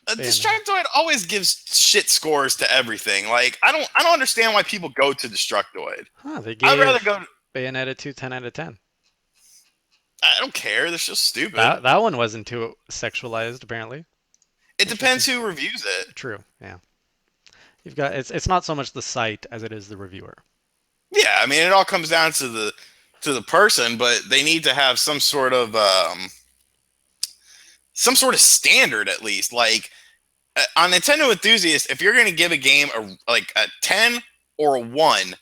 Bayonetta. Destructoid always gives shit scores to everything. Like I don't understand why people go to Destructoid. Huh, they I'd rather gave go. Bayonetta 2 10 out of 10. I don't care. They're just stupid. That one wasn't too sexualized apparently. It depends Interesting. who reviews it. True. Yeah. You've got it's not so much the site as it is the reviewer. Yeah, I mean, it all comes down to the person, but they need to have some sort of standard at least. Like on Nintendo Enthusiast, if you're going to give a game a 10 or a 1,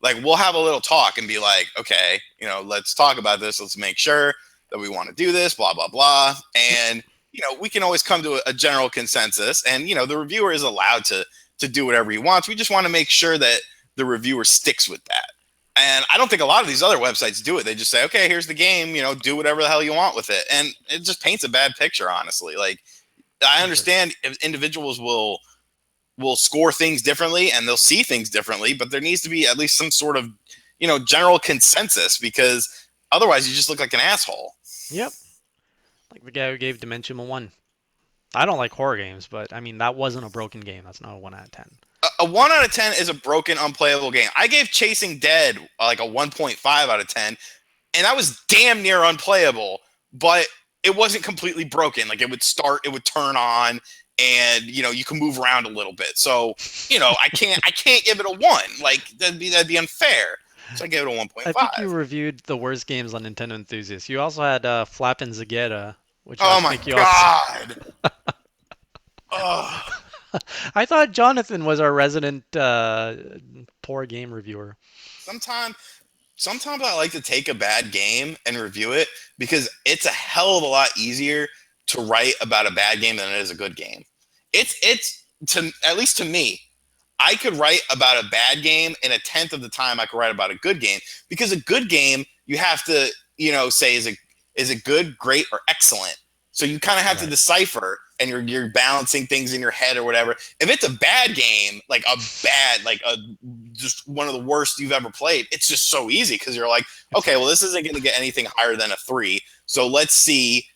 like we'll have a little talk and be like, okay, let's talk about this. Let's make sure that we want to do this, blah blah blah, and we can always come to a general consensus. And the reviewer is allowed to do whatever he wants. We just want to make sure that the reviewer sticks with that. And I don't think a lot of these other websites do it. They just say, okay, here's the game, do whatever the hell you want with it. And it just paints a bad picture, honestly. Like, I understand if individuals will score things differently and they'll see things differently, but there needs to be at least some sort of, general consensus, because otherwise you just look like an asshole. Yep. Like the guy who gave Dementium a 1. I don't like horror games, but I mean that wasn't a broken game. That's not a 1 out of 10. A 1 out of 10 is a broken, unplayable game. I gave Chasing Dead like a 1.5 out of 10, and that was damn near unplayable, but it wasn't completely broken. Like it would start, it would turn on, and you can move around a little bit. So I can't give it a 1. Like that'd be unfair. So I gave it a I think you 1.5. reviewed the worst games on Nintendo Enthusiast. You also had Flappin' Zagetta, which I Oh my think you also. god. Oh. I thought Jonathan was our resident poor game reviewer. Sometimes sometimes I like to take a bad game and review it because it's a hell of a lot easier to write about a bad game than it is a good game. It's to at least to me, I could write about a bad game in a tenth of the time I could write about a good game, because a good game you have to say is it good, great, or excellent. So you kind of have to Right. decipher, and you're balancing things in your head or whatever. If it's a bad game, like just one of the worst you've ever played, it's just so easy because you're like, okay, well, this isn't going to get anything higher than a 3. So let's see,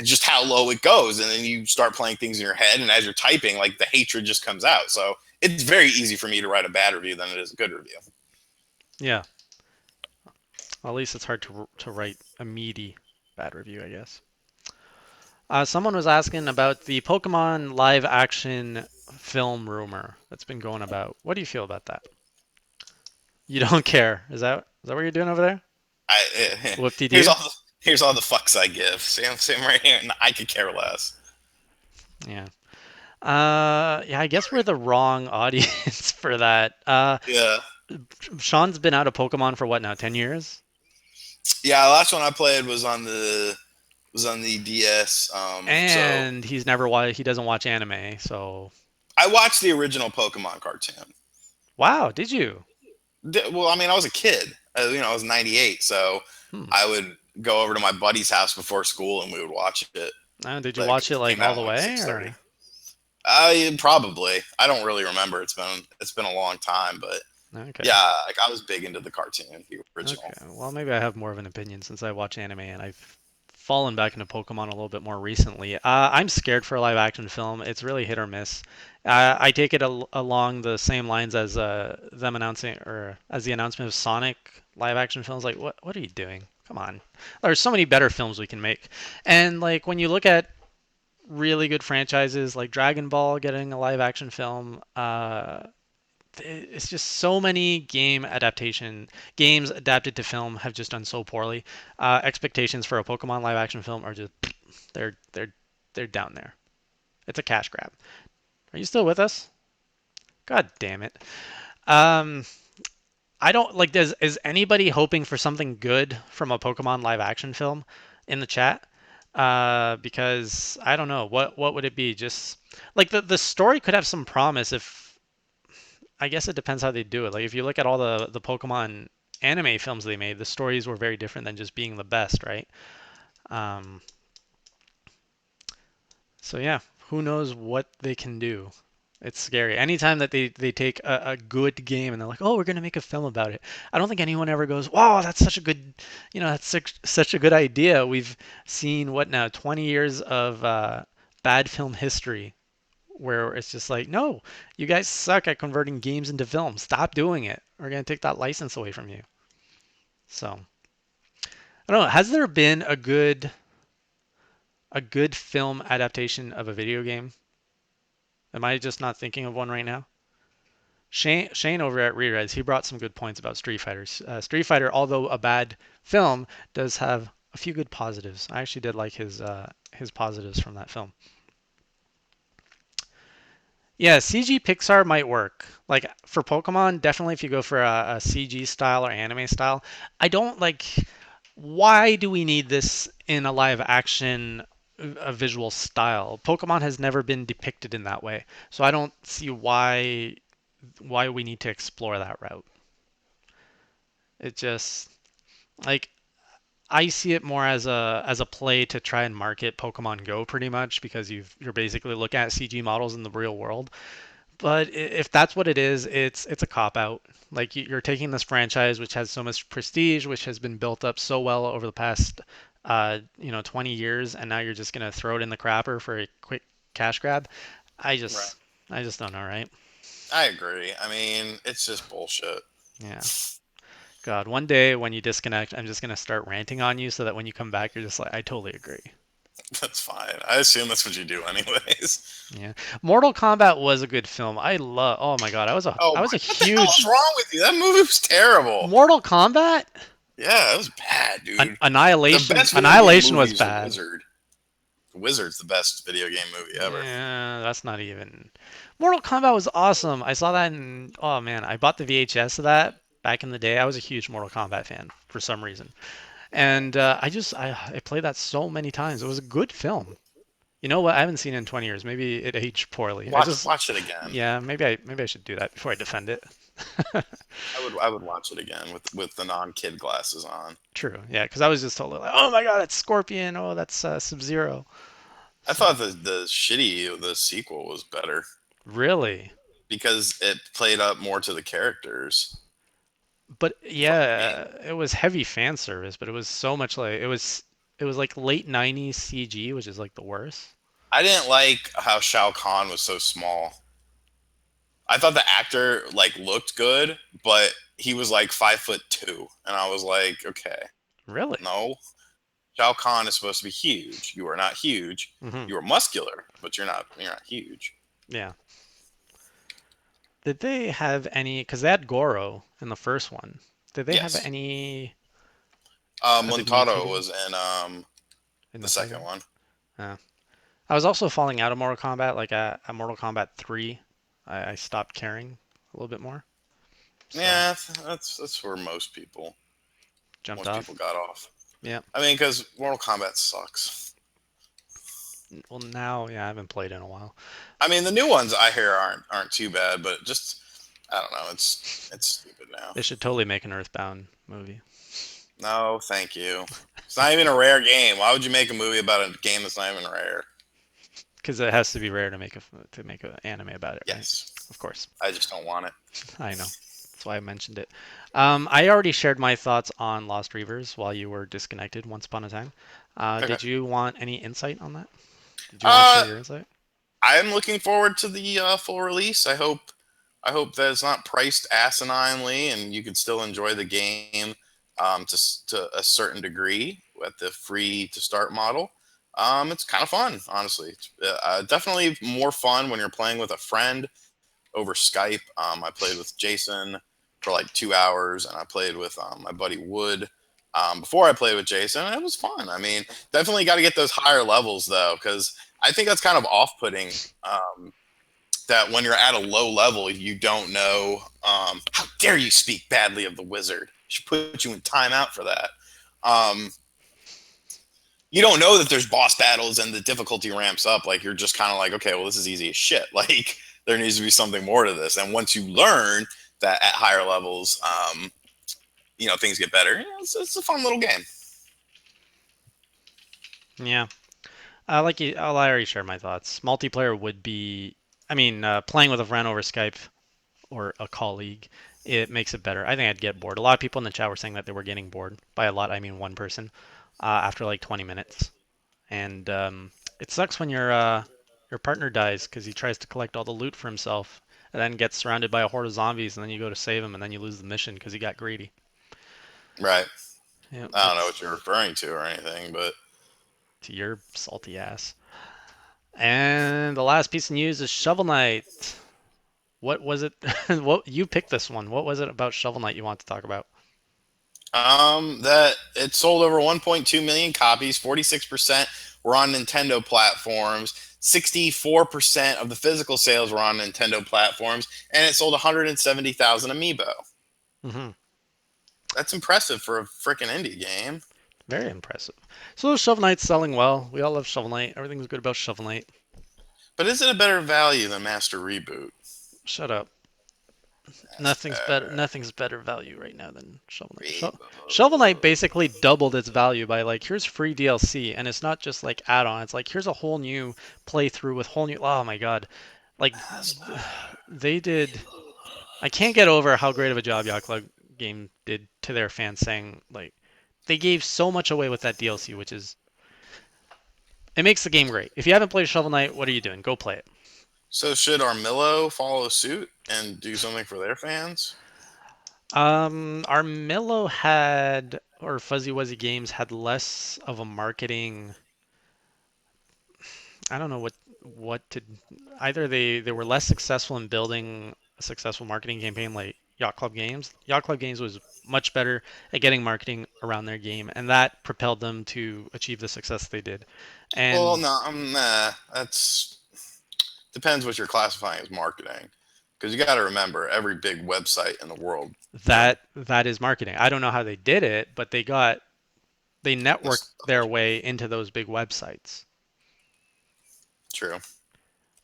just how low it goes. And then you start playing things in your head, and as you're typing, like the hatred just comes out. So it's very easy for me to write a bad review than it is a good review. Yeah. Well, at least it's hard to write a meaty bad review, I guess. Someone was asking about the Pokemon live action film rumor that's been going about. What do you feel about that? You don't care. Is that what you're doing over there? Whoop de Here's doo. all the fucks I give. See, I'm right here, and I could care less. Yeah. Yeah, I guess we're the wrong audience for that. Yeah, Sean's been out of Pokemon for what now, 10 years? yeah. The last one I played was on the DS. So And he doesn't watch anime, so I watched the original Pokemon cartoon. wow, did you? Well, I mean, I was a kid. I was 98, so Hmm. I would go over to my buddy's house before school, and we would watch it. Did you Like watch it it like came all out the at like way 6:30. or? Probably. I don't really remember. It's been a long time, but Okay. yeah, like I was big into the cartoon, the original. Okay. Well, maybe I have more of an opinion since I watch anime and I've fallen back into Pokemon a little bit more recently. I'm scared for a live action film. It's really hit or miss. I take it along the same lines as them announcing or as the announcement of Sonic live action films. Like, what are you doing? Come on, there's so many better films we can make. And like when you look at really good franchises like Dragon Ball getting a live action film, it's just so many games adapted to film have just done so poorly. Expectations for a Pokemon live action film are just they're they're they're down there. It's a cash grab. Are you still with us? God damn it. Um, I don't like. Is anybody hoping for something good from a Pokemon live action film in the chat? Because I don't know what would it be? Just like the story could have some promise if I guess it depends how they do it. Like if you look at all the Pokemon anime films they made, the stories were very different than just being the best, right? Um, so yeah, who knows what they can do? It's scary. Anytime that they take a good game and they're like, oh, we're gonna make a film about it. I don't think anyone ever goes, wow, that's such a good, that's such a good idea. We've seen what now, 20 years of bad film history where it's just like, no, you guys suck at converting games into films. Stop doing it. We're gonna take that license away from you. So I don't know. Has there been a good film adaptation of a video game? Am I just not thinking of one right now? Shane over at Reavers, he brought some good points about Street Fighter. Street Fighter, although a bad film, does have a few good positives. I actually did like his positives from that film. Yeah, CG Pixar might work. Like for Pokemon, definitely if you go for a CG style or anime style. I don't like. Why do we need this in a live action a visual style? Pokemon has never been depicted in that way, so I don't see why we need to explore that route. It just like I see it more as a play to try and market Pokemon Go pretty much because you're basically looking at CG models in the real world. But if that's what it is, it's a cop out. Like you're taking this franchise which has so much prestige, which has been built up so well over the past 20 years, and now you're just gonna throw it in the crapper for a quick cash grab. I Right. just I just don't know, right? I agree. I mean, it's just bullshit. Yeah. God, one day when you disconnect, I'm just gonna start ranting on you so that when you come back, you're just like, I totally agree. That's fine. I assume that's what you do anyways. Yeah. Mortal Kombat was a good film. I love. Oh my God, I was a Oh I was my, a what the hell is huge wrong with you? That movie was terrible. Mortal Kombat. Yeah, it was bad, dude. The Annihilation. best video game Annihilation movie was is The bad. Wizard. The Wizard's the best video game movie ever. Yeah, that's not even. Mortal Kombat was awesome. I saw that in. Oh man, I bought the VHS of that back in the day. I was a huge Mortal Kombat fan for some reason, and I played that so many times. It was a good film. You know what? I haven't seen it in 20 years. Maybe it aged poorly. Watch it again. Yeah, maybe I should do that before I defend it. I would watch it again with the non-kid glasses on. True. Yeah, because I was just totally like, oh my God, that's Scorpion. Oh, that's Sub-Zero. I So thought the sequel was better really, because it played up more to the characters. but From the game. yeah, it was heavy fan service, but it was so much like it was like late 90s CG, which is like the worst. I didn't like how Shao Kahn was so small. I thought the actor like looked good, but he was like 5'2", and I was like, okay, Really? no, Shao Kahn is supposed to be huge. You are not huge. Hmm. You are muscular, but you're not huge. Yeah. Did they have any? Because they had Goro in the first one. Did they have Yes. any? Was it Montaro mutated was in in the the second second? one. Yeah. I was also falling out of Mortal Kombat. Like at Mortal Kombat 3, I stopped caring a little bit more. So Yeah, that's where jumped most people off. got off. Yeah. I mean, because Mortal Kombat sucks. Well, now, yeah, I haven't played in a while. I mean, the new ones I hear aren't too bad, but just I don't know. It's stupid now. They should totally make an Earthbound movie. No, thank you. It's not even a rare game. Why would you make a movie about a game that's not even rare? Because it has to be rare to make an anime about it, right? Yes, Of course. I just don't want it. I know. That's why I mentioned it. I already shared my thoughts on Lost Reavers while you were disconnected once upon a time. Okay. Did you want any insight on that? Did you want to share Uh, your insight? I'm looking forward to the full release. I hope that it's not priced asininely, and you can still enjoy the game to a certain degree at the free to start model. It's kind of fun, honestly. It's, definitely more fun when you're playing with a friend over Skype. I played with Jason for like 2 hours, and I played with my buddy Wood before I played with Jason. And it was fun. I mean, definitely got to get those higher levels though, because I think that's kind of off-putting. That when you're at a low level, you don't know. How dare you speak badly of the wizard? Should put you in timeout for that. Um, you don't know that there's boss battles and the difficulty ramps up. Like you're just kind of like, okay, well, this is easy as shit. Like there needs to be something more to this. And once you learn that at higher levels, things get better. It's a fun little game. Yeah. Like you, I already shared my thoughts. Multiplayer would be, I mean, playing with a friend over Skype or a colleague, it makes it better. I think I'd get bored. A lot of people in the chat were saying that they were getting bored. By a lot, I mean one person, after like 20 minutes. And it sucks when your partner dies because he tries to collect all the loot for himself and then gets surrounded by a horde of zombies, and then you go to save him, and then you lose the mission because he got greedy. Right. Yeah, I don't know what it's you're referring to or anything, but to your salty ass. And the last piece of news is Shovel Knight. What was it? What you picked this one? What was it about Shovel Knight you want to talk about? that it sold over 1.2 million copies. 46% were on Nintendo platforms. 64% of the physical sales were on Nintendo platforms, and it sold 170,000 amiibo. Hmm. That's impressive for a freaking indie game. Very impressive. So Shovel Knight's selling well. We all love Shovel Knight. Everything's good about Shovel Knight. But is it a better value than Master Reboot? Shut up. That's Nothing's better. better. Nothing's better value right now than Shovel Knight. Shovel Knight Reboot. basically doubled its value by like here's free DLC, and it's not just like add-on. It's like here's a whole new playthrough with whole new. Oh my god, like That's they did. I can't get over how great of a job Yacht Club Game did to their fans, saying like they gave so much away with that DLC, which is it makes the game great. If you haven't played Shovel Knight, what are you doing? Go play it. So should Armillo follow suit and do something for their fans? Armillo had or Fuzzy Wuzzy Games had less of a marketing. I don't know what to. Either they were less successful in building a successful marketing campaign like Yacht Club Games. Yacht Club Games was much better at getting marketing around their game, and that propelled them to achieve the success they did. Well, And no, nah, that's depends what you're classifying as marketing. Because you got to remember, every big website in the world, you know, that is marketing. I don't know how they did it, but they networked this their way into those big websites. true.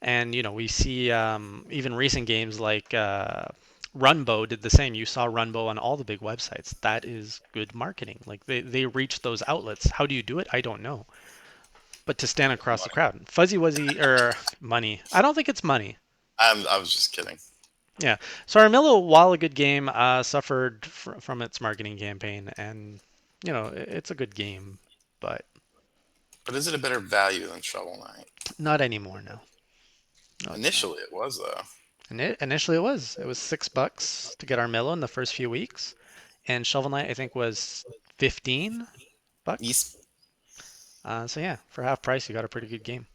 And we see even recent games like Runbow did the same. You saw Runbow on all the big websites. That is good marketing. Like they reach those outlets. How do you do it? I don't know. But to stand across the Money. crowd, Fuzzy Wuzzy or money. I don't think it's money. I was just kidding. Yeah. So Armillo, while a good game, suffered from its marketing campaign, and it's a good game, but But is it a better value than Shovel Knight? not anymore. No, no, it's not. Initially, it was though. And initially it was $6 to get Armillo in the first few weeks, and Shovel Knight I think was $15. Yes. So yeah, for half price you got a pretty good game.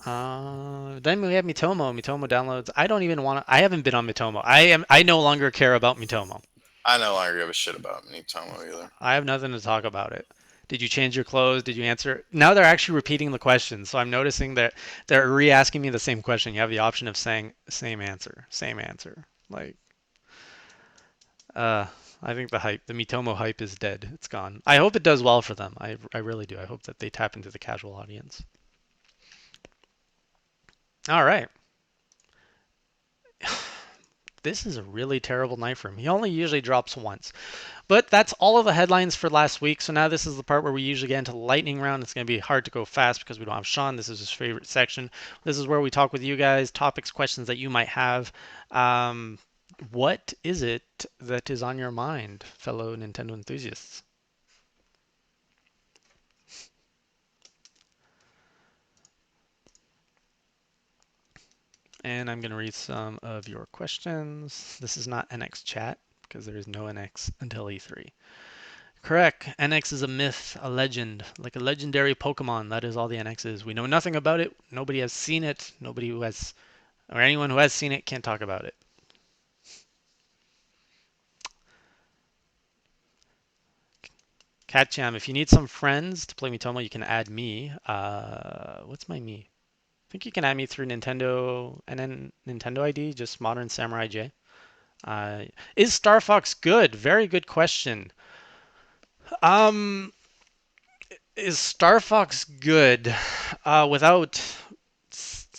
Then we have Mitomo. Mitomo downloads. I don't even want to. I haven't been on Mitomo. I no longer care about Mitomo. I no longer give a shit about Nitomo either. I have nothing to talk about it. Did you change your clothes? Did you answer? Now they're actually repeating the question, so I'm noticing that they're re-asking me the same question. You have the option of saying same answer, same answer. Like, uh, I think the Mitomo hype is dead. It's gone. I hope it does well for them. I really do. I hope that they tap into the casual audience. All right. This is a really terrible night for him. He only usually drops once. But that's all of the headlines for last week. So now this is the part where we usually get into the lightning round. It's going to be hard to go fast because we don't have Sean. This is his favorite section. This is where we talk with you guys, topics, questions that you might have. What is it that is on your mind, fellow Nintendo enthusiasts? And I'm going to read some of your questions. This is not NX chat because there is no NX until E3. Correct. NX is a myth, a legend, like a legendary Pokemon. That is all the NX is. We know nothing about it. Nobody has seen it. Nobody who has, or anyone who has seen it can't talk about it. Catjam, if you need some friends to play Miitomo, you can add me. What's my me? I think you can add me through Nintendo and then Nintendo ID, just Modern Samurai J. Uh, is Star Fox good? Very good question. Um, is Star Fox good? Without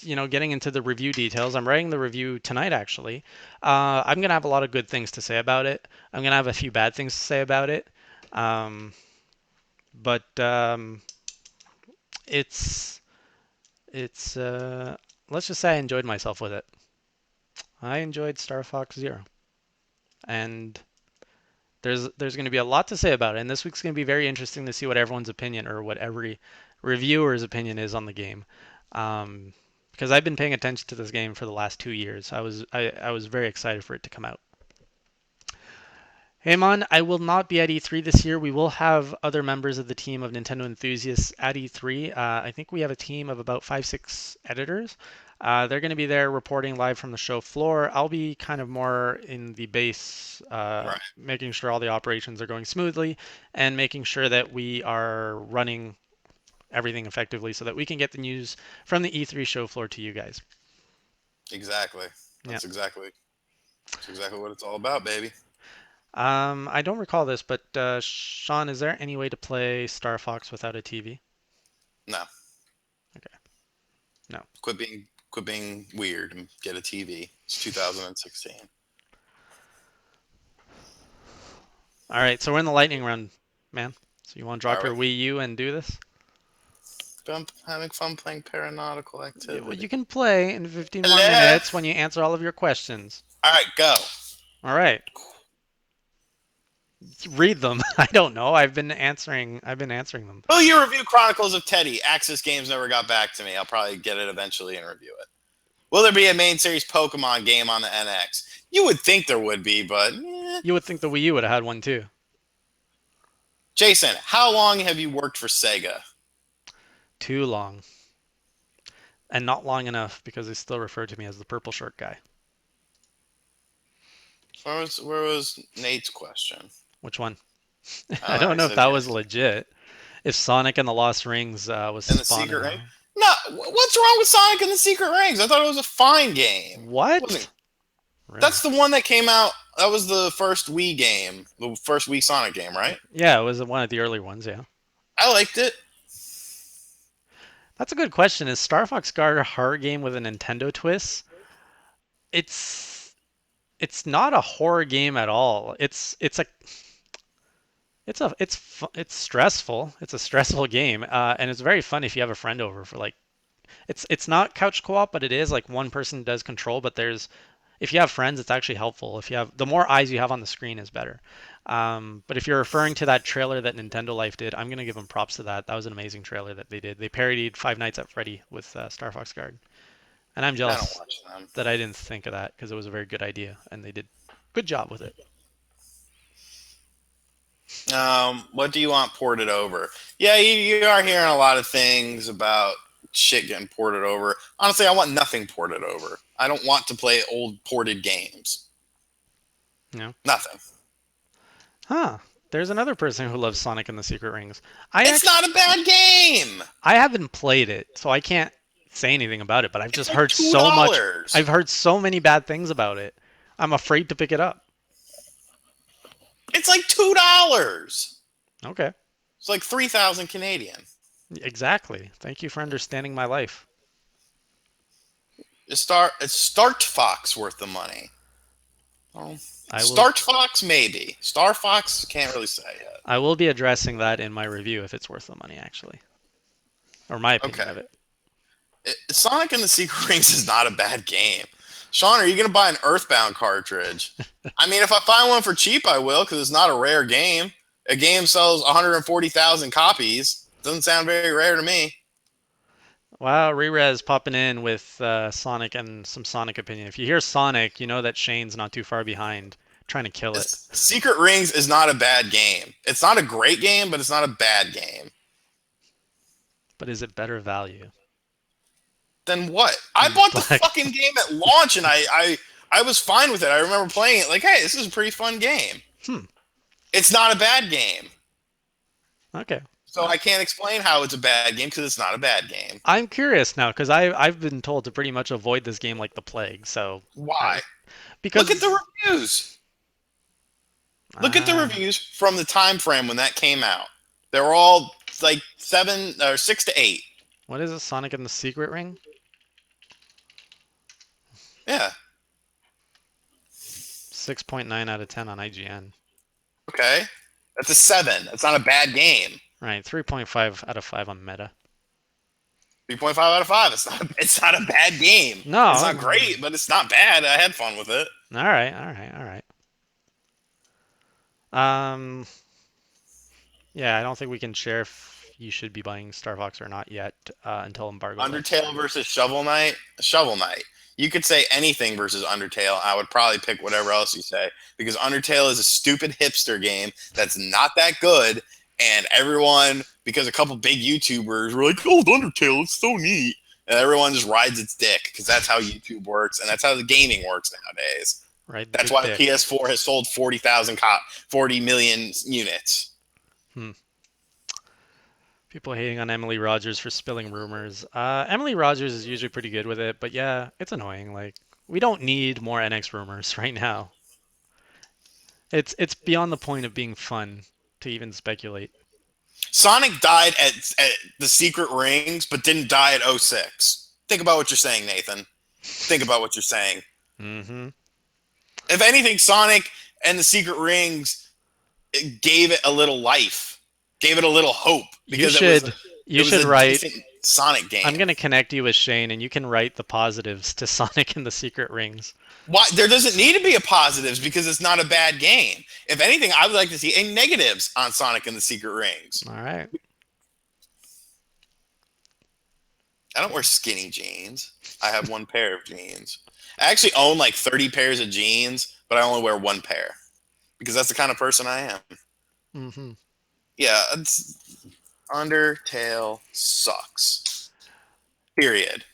getting into the review details, I'm writing the review tonight actually. I'm gonna have a lot of good things to say about it. I'm gonna have a few bad things to say about it. Um, but it's it's let's just say I enjoyed myself with it. I enjoyed Star Fox Zero, and there's going to be a lot to say about it. And this week's going to be very interesting to see what everyone's opinion or what every reviewer's opinion is on the game. Um, because I've been paying attention to this game for the last 2 years. I was very excited for it to come out. Hey man, I will not be at E3 this year. We will have other members of the team of Nintendo enthusiasts at E3. I think we have a team of about 5, 6 editors. They're going to be there reporting live from the show floor. I'll be kind of more in the base, Right. making sure all the operations are going smoothly and making sure that we are running everything effectively so that we can get the news from the E3 show floor to you guys. Exactly. Yeah. That's exactly what it's all about, baby. I don't recall this, but Sean, is there any way to play Star Fox without a TV? No. Okay. No. Quit being weird and get a TV. It's 2016. All right, so we're in the lightning round, man. So you want to drop Are we? your Wii U and do this? I'm having fun playing Paranautical Yeah, well, Activity. you can play in 15 more Hello. minutes when you answer all of your questions. All right, go. All right. Read them. I don't know. I've been answering them. Will you review Chronicles of Teddy? Axis Games never got back to me. I'll probably get it eventually and review it. Will there be a main series Pokemon game on the NX? You would think there would be, but You would think the Wii U would have had one too. Jason, how long have you worked for Sega? Too long. And not long enough because they still refer to me as the purple shirt guy. Where was Nate's question? Which one? I don't know if that was legit. If Sonic and the Lost Rings was in the spawning. Secret Ring? No, what's wrong with Sonic and the Secret Rings? I thought it was a fine game. What? Really? That's the one that came out. That was the first Wii game, the first Wii Sonic game, right? Yeah, it was one of the early ones, yeah. I liked it. That's a good question. Is Star Fox Guard a horror game with a Nintendo twist? It's not a horror game at all. It's stressful. It's a stressful game, and it's very fun if you have a friend over for like. It's not couch co-op, but it is like one person does control. But if you have friends, it's actually helpful. If you have the more eyes you have on the screen is better. But if you're referring to that trailer that Nintendo Life did, I'm gonna give them props to that. That was an amazing trailer that they did. They parodied Five Nights at Freddy with Star Fox Guard, and I'm I don't jealous watch them. that I didn't think of that because it was a very good idea and they did good job with it. What do you want ported over? Yeah, you are hearing a lot of things about shit getting ported over. Honestly, I want nothing ported over. I don't want to play old ported games. No. Nothing. Huh. There's another person who loves Sonic and the Secret Rings. It's not a bad game. I haven't played it, so I can't say anything about it, but I've just heard $2. so much. I've heard so many bad things about it. I'm afraid to pick it up. It's like $2. Okay. It's like 3,000 Canadian. Exactly. Thank you for understanding my life. It's Start Fox worth the money. Oh, Start Fox maybe. Star Fox can't really say yet. I will be addressing that in my review if it's worth the money, actually, or my opinion of it. Sonic and the Secret Rings is not a bad game. Sean, are you going to buy an Earthbound cartridge? I mean, if I find one for cheap, I will, because it's not a rare game. A game sells 140,000 copies. Doesn't sound very rare to me. Wow, Reres popping in with Sonic and some Sonic opinion. If you hear Sonic, you know that Shane's not too far behind, trying to kill it. Secret Rings is not a bad game. It's not a great game, but it's not a bad game. But is it better value Then what? I than bought the Black? fucking game at launch, and I was fine with it. I remember playing it like, hey, this is a pretty fun game. Hmm. It's not a bad game. Okay. So I can't explain how it's a bad game because it's not a bad game. I'm curious now because I've been told to pretty much avoid this game like the plague. So Why? Look at because the reviews. Look at the uh, reviews from the time frame when that came out. They were all like 6 to 8. what is it? Sonic and the Secret Ring? Yeah. 6.9 out of 10 on IGN. Okay. That's a 7. That's not a bad game. Right, 3.5 out of 5 on Meta. 3.5 out of 5. It's not a bad game. No. It's not great, but it's not bad. I had fun with it. All right, all right, all right. Um, yeah, I don't think we can share if you should be buying Star Fox or not yet until embargo lifts. Undertale versus Shovel Knight. Shovel Knight. You could say anything versus Undertale. I would probably pick whatever else you say because Undertale is a stupid hipster game that's not that good, and everyone, because a couple big YouTubers were like, "Oh, Undertale, it's so neat," and everyone just rides its dick because that's how YouTube works and that's how the gaming works nowadays. Right, the That's big why dick. PS4 has sold 40 million units. Hmm. People hating on Emily Rogers for spilling rumors. Emily Rogers is usually pretty good with it, but yeah, it's annoying. Like, we don't need more NX rumors right now. It's beyond the point of being fun to even speculate. Sonic died at the Secret Rings, but didn't die at '06. Think about what you're saying, Nathan. Think about what you're saying. Mm-hmm. If anything, Sonic and the Secret Rings gave it a little life, gave it a little hope You because should it you was should a write. decent Sonic game. I'm gonna connect you with Shane, and you can write the positives to Sonic and the Secret Rings. Why there doesn't need to be a positives because it's not a bad game. If anything, I would like to see a negatives on Sonic and the Secret Rings. All right. I don't wear skinny jeans. I have one pair of jeans. I actually own like 30 pairs of jeans, but I only wear one pair because that's the kind of person I am. Mm-hmm. Yeah, Undertale sucks. Period.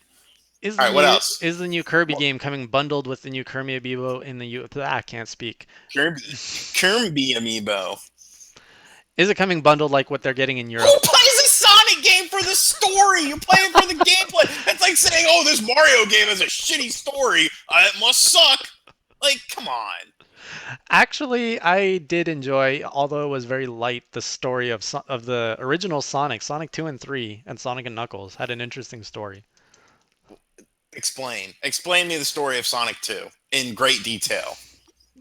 Is All the right, what new else? is the new Kirby game coming bundled with the new Kirby amiibo in the U? I can't speak. Kirby Amiibo. Is it coming bundled like what they're getting in Who Europe? plays a Sonic game for the story? You play it for the gameplay. It's like saying, "Oh, this Mario game has a shitty story. It must suck." Like, come on. Actually, I did enjoy, although it was very light, the story of the original Sonic, Sonic 2 and 3, and Sonic and Knuckles had an interesting story. Explain. Explain me the story of Sonic 2 in great detail.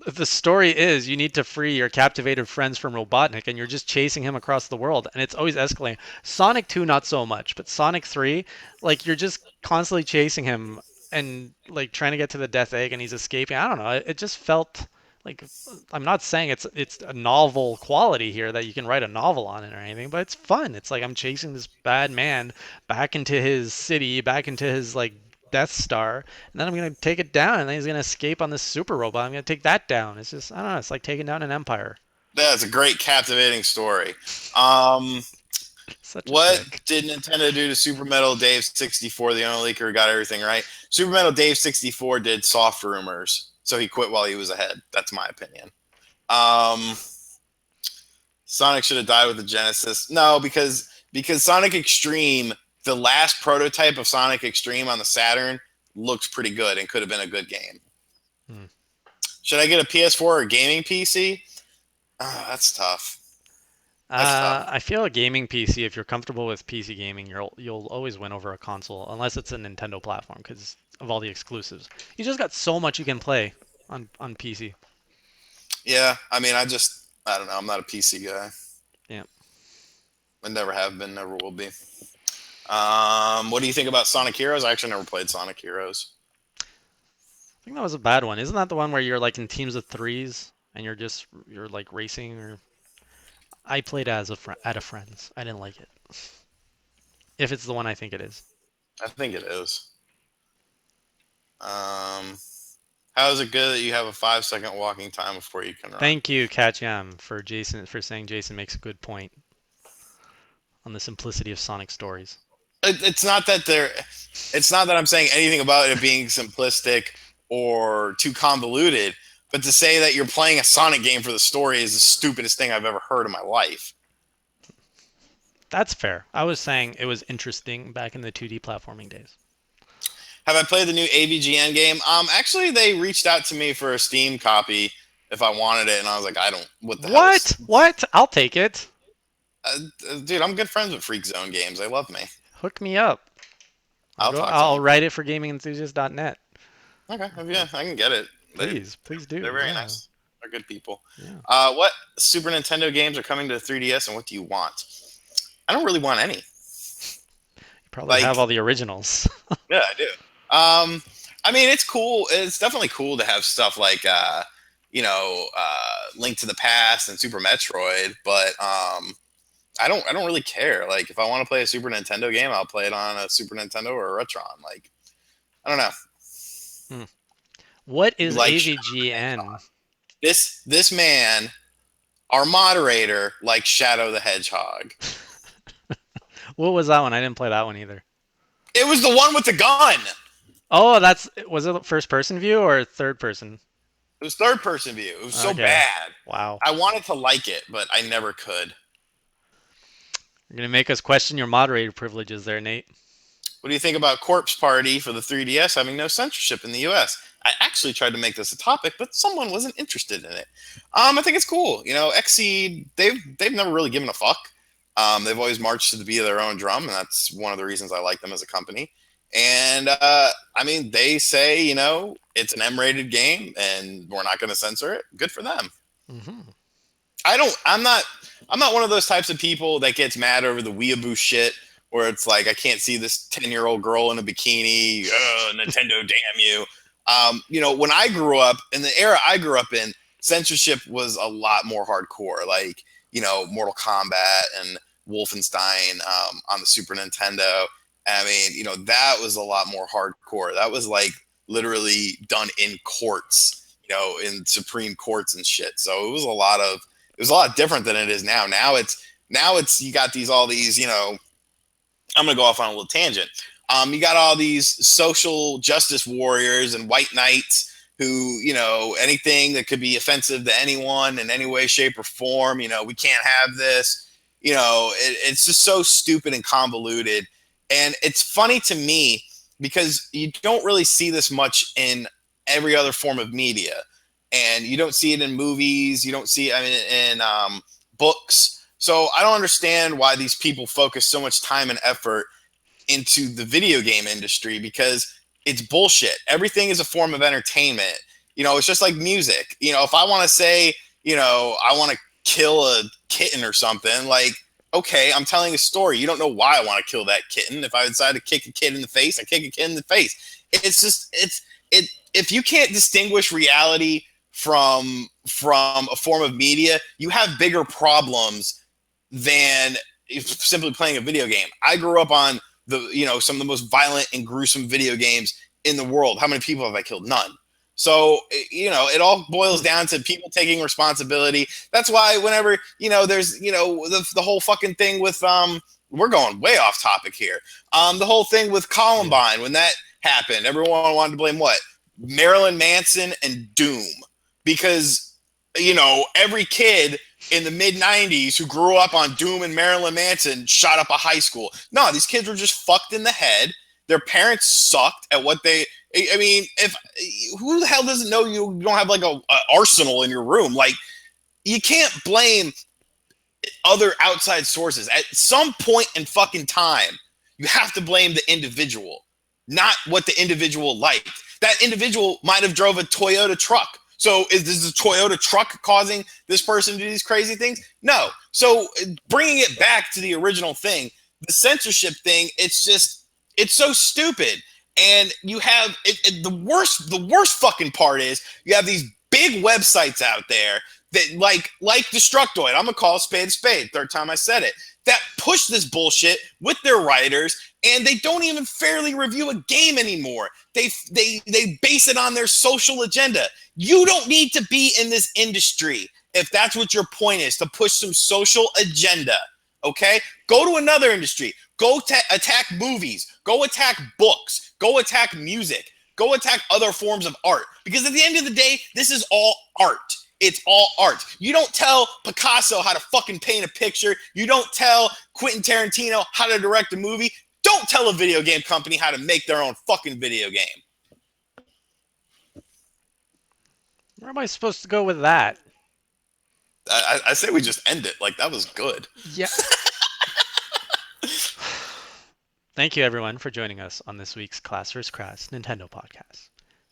The story is you need to free your captivated friends from Robotnik, and you're just chasing him across the world, and it's always escalating. Sonic 2, not so much, but Sonic 3, like you're just constantly chasing him and like trying to get to the Death Egg, and he's escaping. I don't know. It just felt like I'm not saying it's a novel quality here that you can write a novel on it or anything, but it's fun. It's like I'm chasing this bad man back into his city, back into his like Death Star, and then I'm gonna take it down, and then he's gonna escape on this super robot. I'm gonna take that down. It's just I don't know. It's like taking down an empire. That's a great, captivating story. Um, Such a what dick. did Nintendo do to Super Metal Dave 64? The only leaker who got everything right. Super Metal Dave 64 did soft rumors, so he quit while he was ahead. That's my opinion. Um, Sonic should have died with the Genesis. No, because Sonic Extreme, the last prototype of Sonic Extreme on the Saturn, looks pretty good and could have been a good game. Hmm. Should I get a PS4 or a gaming PC? That's tough. That's tough. I feel a gaming PC. If you're comfortable with PC gaming, you'll always win over a console, unless it's a Nintendo platform, because of all the exclusives. You just got so much you can play on PC. Yeah, I mean, I don't know. I'm not a PC guy. Yeah. I never have been, never will be. What do you think about Sonic Heroes? I actually never played Sonic Heroes. I think that was a bad one. Isn't that the one where you're like in teams of threes and you're like racing? Or I played as at a friend's. I didn't like it. If it's the one I think it is. I think it is. How is it good that you have a 5-second walking time before you can run? Thank you, Katjam, for saying Jason makes a good point on the simplicity of Sonic stories. It's not that they're. It's not that I'm saying anything about it being simplistic or too convoluted, but to say that you're playing a Sonic game for the story is the stupidest thing I've ever heard in my life. That's fair. I was saying it was interesting back in the 2D platforming days. Have I played the new AVGN game? Actually, they reached out to me for a Steam copy if I wanted it, and I was like, I don't. What the hell? What? I'll take it. Dude, I'm good friends with Freak Zone Games. They love me. Hook me up. I'll talk to I'll them. write it for gamingenthusiast.net. Okay, yeah, I can get it. Please do. They're very nice. They're good people. Yeah. What Super Nintendo games are coming to 3DS, and what do you want? I don't really want any. You probably have all the originals. Yeah, I do. I mean, it's cool. It's definitely cool to have stuff like, Link to the Past and Super Metroid, but I don't really care. Like, if I want to play a Super Nintendo game, I'll play it on a Super Nintendo or a Retron. Like, I don't know. What is AVGN? This man, our moderator, likes Shadow the Hedgehog. What was that one? I didn't play that one either. It was the one with the gun. Oh, was it first person view or third person? It was third person view. It was so bad. Wow. I wanted to like it, but I never could. You're gonna make us question your moderator privileges there, Nate. What do you think about Corpse Party for the 3DS having no censorship in the US? I actually tried to make this a topic, but someone wasn't interested in it. I think it's cool. XSEED, they've never really given a fuck. They've always marched to the beat of their own drum, and that's one of the reasons I like them as a company. And I mean, they say it's an M-rated game, and we're not going to censor it. Good for them. Mm-hmm. I'm not one of those types of people that gets mad over the weeaboo shit, where it's like I can't see this 10-year-old girl in a bikini. Nintendo, damn you. When I grew up, in the era I grew up in, censorship was a lot more hardcore. Like Mortal Kombat and Wolfenstein on the Super Nintendo. I mean, that was a lot more hardcore. That was like literally done in courts, in Supreme Courts and shit. So it was a lot different than it is now. Now it's you got all these, I'm gonna go off on a little tangent. You got all these social justice warriors and white knights who, anything that could be offensive to anyone in any way, shape, or form, we can't have this. It's just so stupid and convoluted. And it's funny to me because you don't really see this much in every other form of media. And you don't see it in movies. You don't see it in books. So I don't understand why these people focus so much time and effort into the video game industry, because it's bullshit. Everything is a form of entertainment. It's just like music. If I want to say, I want to kill a kitten or something, like, okay, I'm telling a story. You don't know why I want to kill that kitten. If I decide to kick a kid in the face, I kick a kid in the face. If you can't distinguish reality from a form of media, you have bigger problems than simply playing a video game. I grew up on some of the most violent and gruesome video games in the world. How many people have I killed? None. So, it all boils down to people taking responsibility. That's why whenever, there's, the whole fucking thing with, we're going way off topic here. The whole thing with Columbine, when that happened, everyone wanted to blame what? Marilyn Manson and Doom. Because, every kid in the mid-90s who grew up on Doom and Marilyn Manson shot up a high school. No, these kids were just fucked in the head. Their parents sucked at what they... I mean, who the hell doesn't know you don't have like a arsenal in your room? Like, you can't blame other outside sources. At some point in fucking time, you have to blame the individual, not what the individual liked. That individual might have drove a Toyota truck. So is the Toyota truck causing this person to do these crazy things? No. So bringing it back to the original thing, the censorship thing, it's so stupid. And you have the worst fucking part is you have these big websites out there that like Destructoid. I'm gonna call a spade. Third time I said it. that push this bullshit with their writers, and they don't even fairly review a game anymore. They base it on their social agenda. You don't need to be in this industry if that's what your point is, to push some social agenda. Okay? Go to another industry. Go attack movies. Go attack books. Go attack music. Go attack other forms of art. Because at the end of the day, this is all art. It's all art. You don't tell Picasso how to fucking paint a picture. You don't tell Quentin Tarantino how to direct a movie. Don't tell a video game company how to make their own fucking video game. Where am I supposed to go with that? I say we just end it. Like, that was good. Yeah. Thank you, everyone, for joining us on this week's Class vs. Crass Nintendo podcast.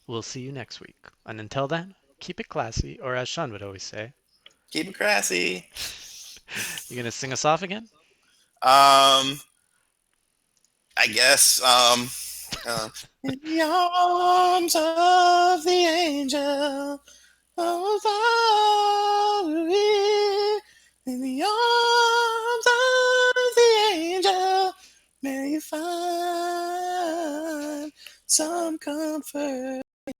We'll see you next week. And until then, keep it classy, or as Sean would always say, keep it crassy. You gonna sing us off again? I guess. In the arms of the angel, in the arms of the angel, may you find some comfort.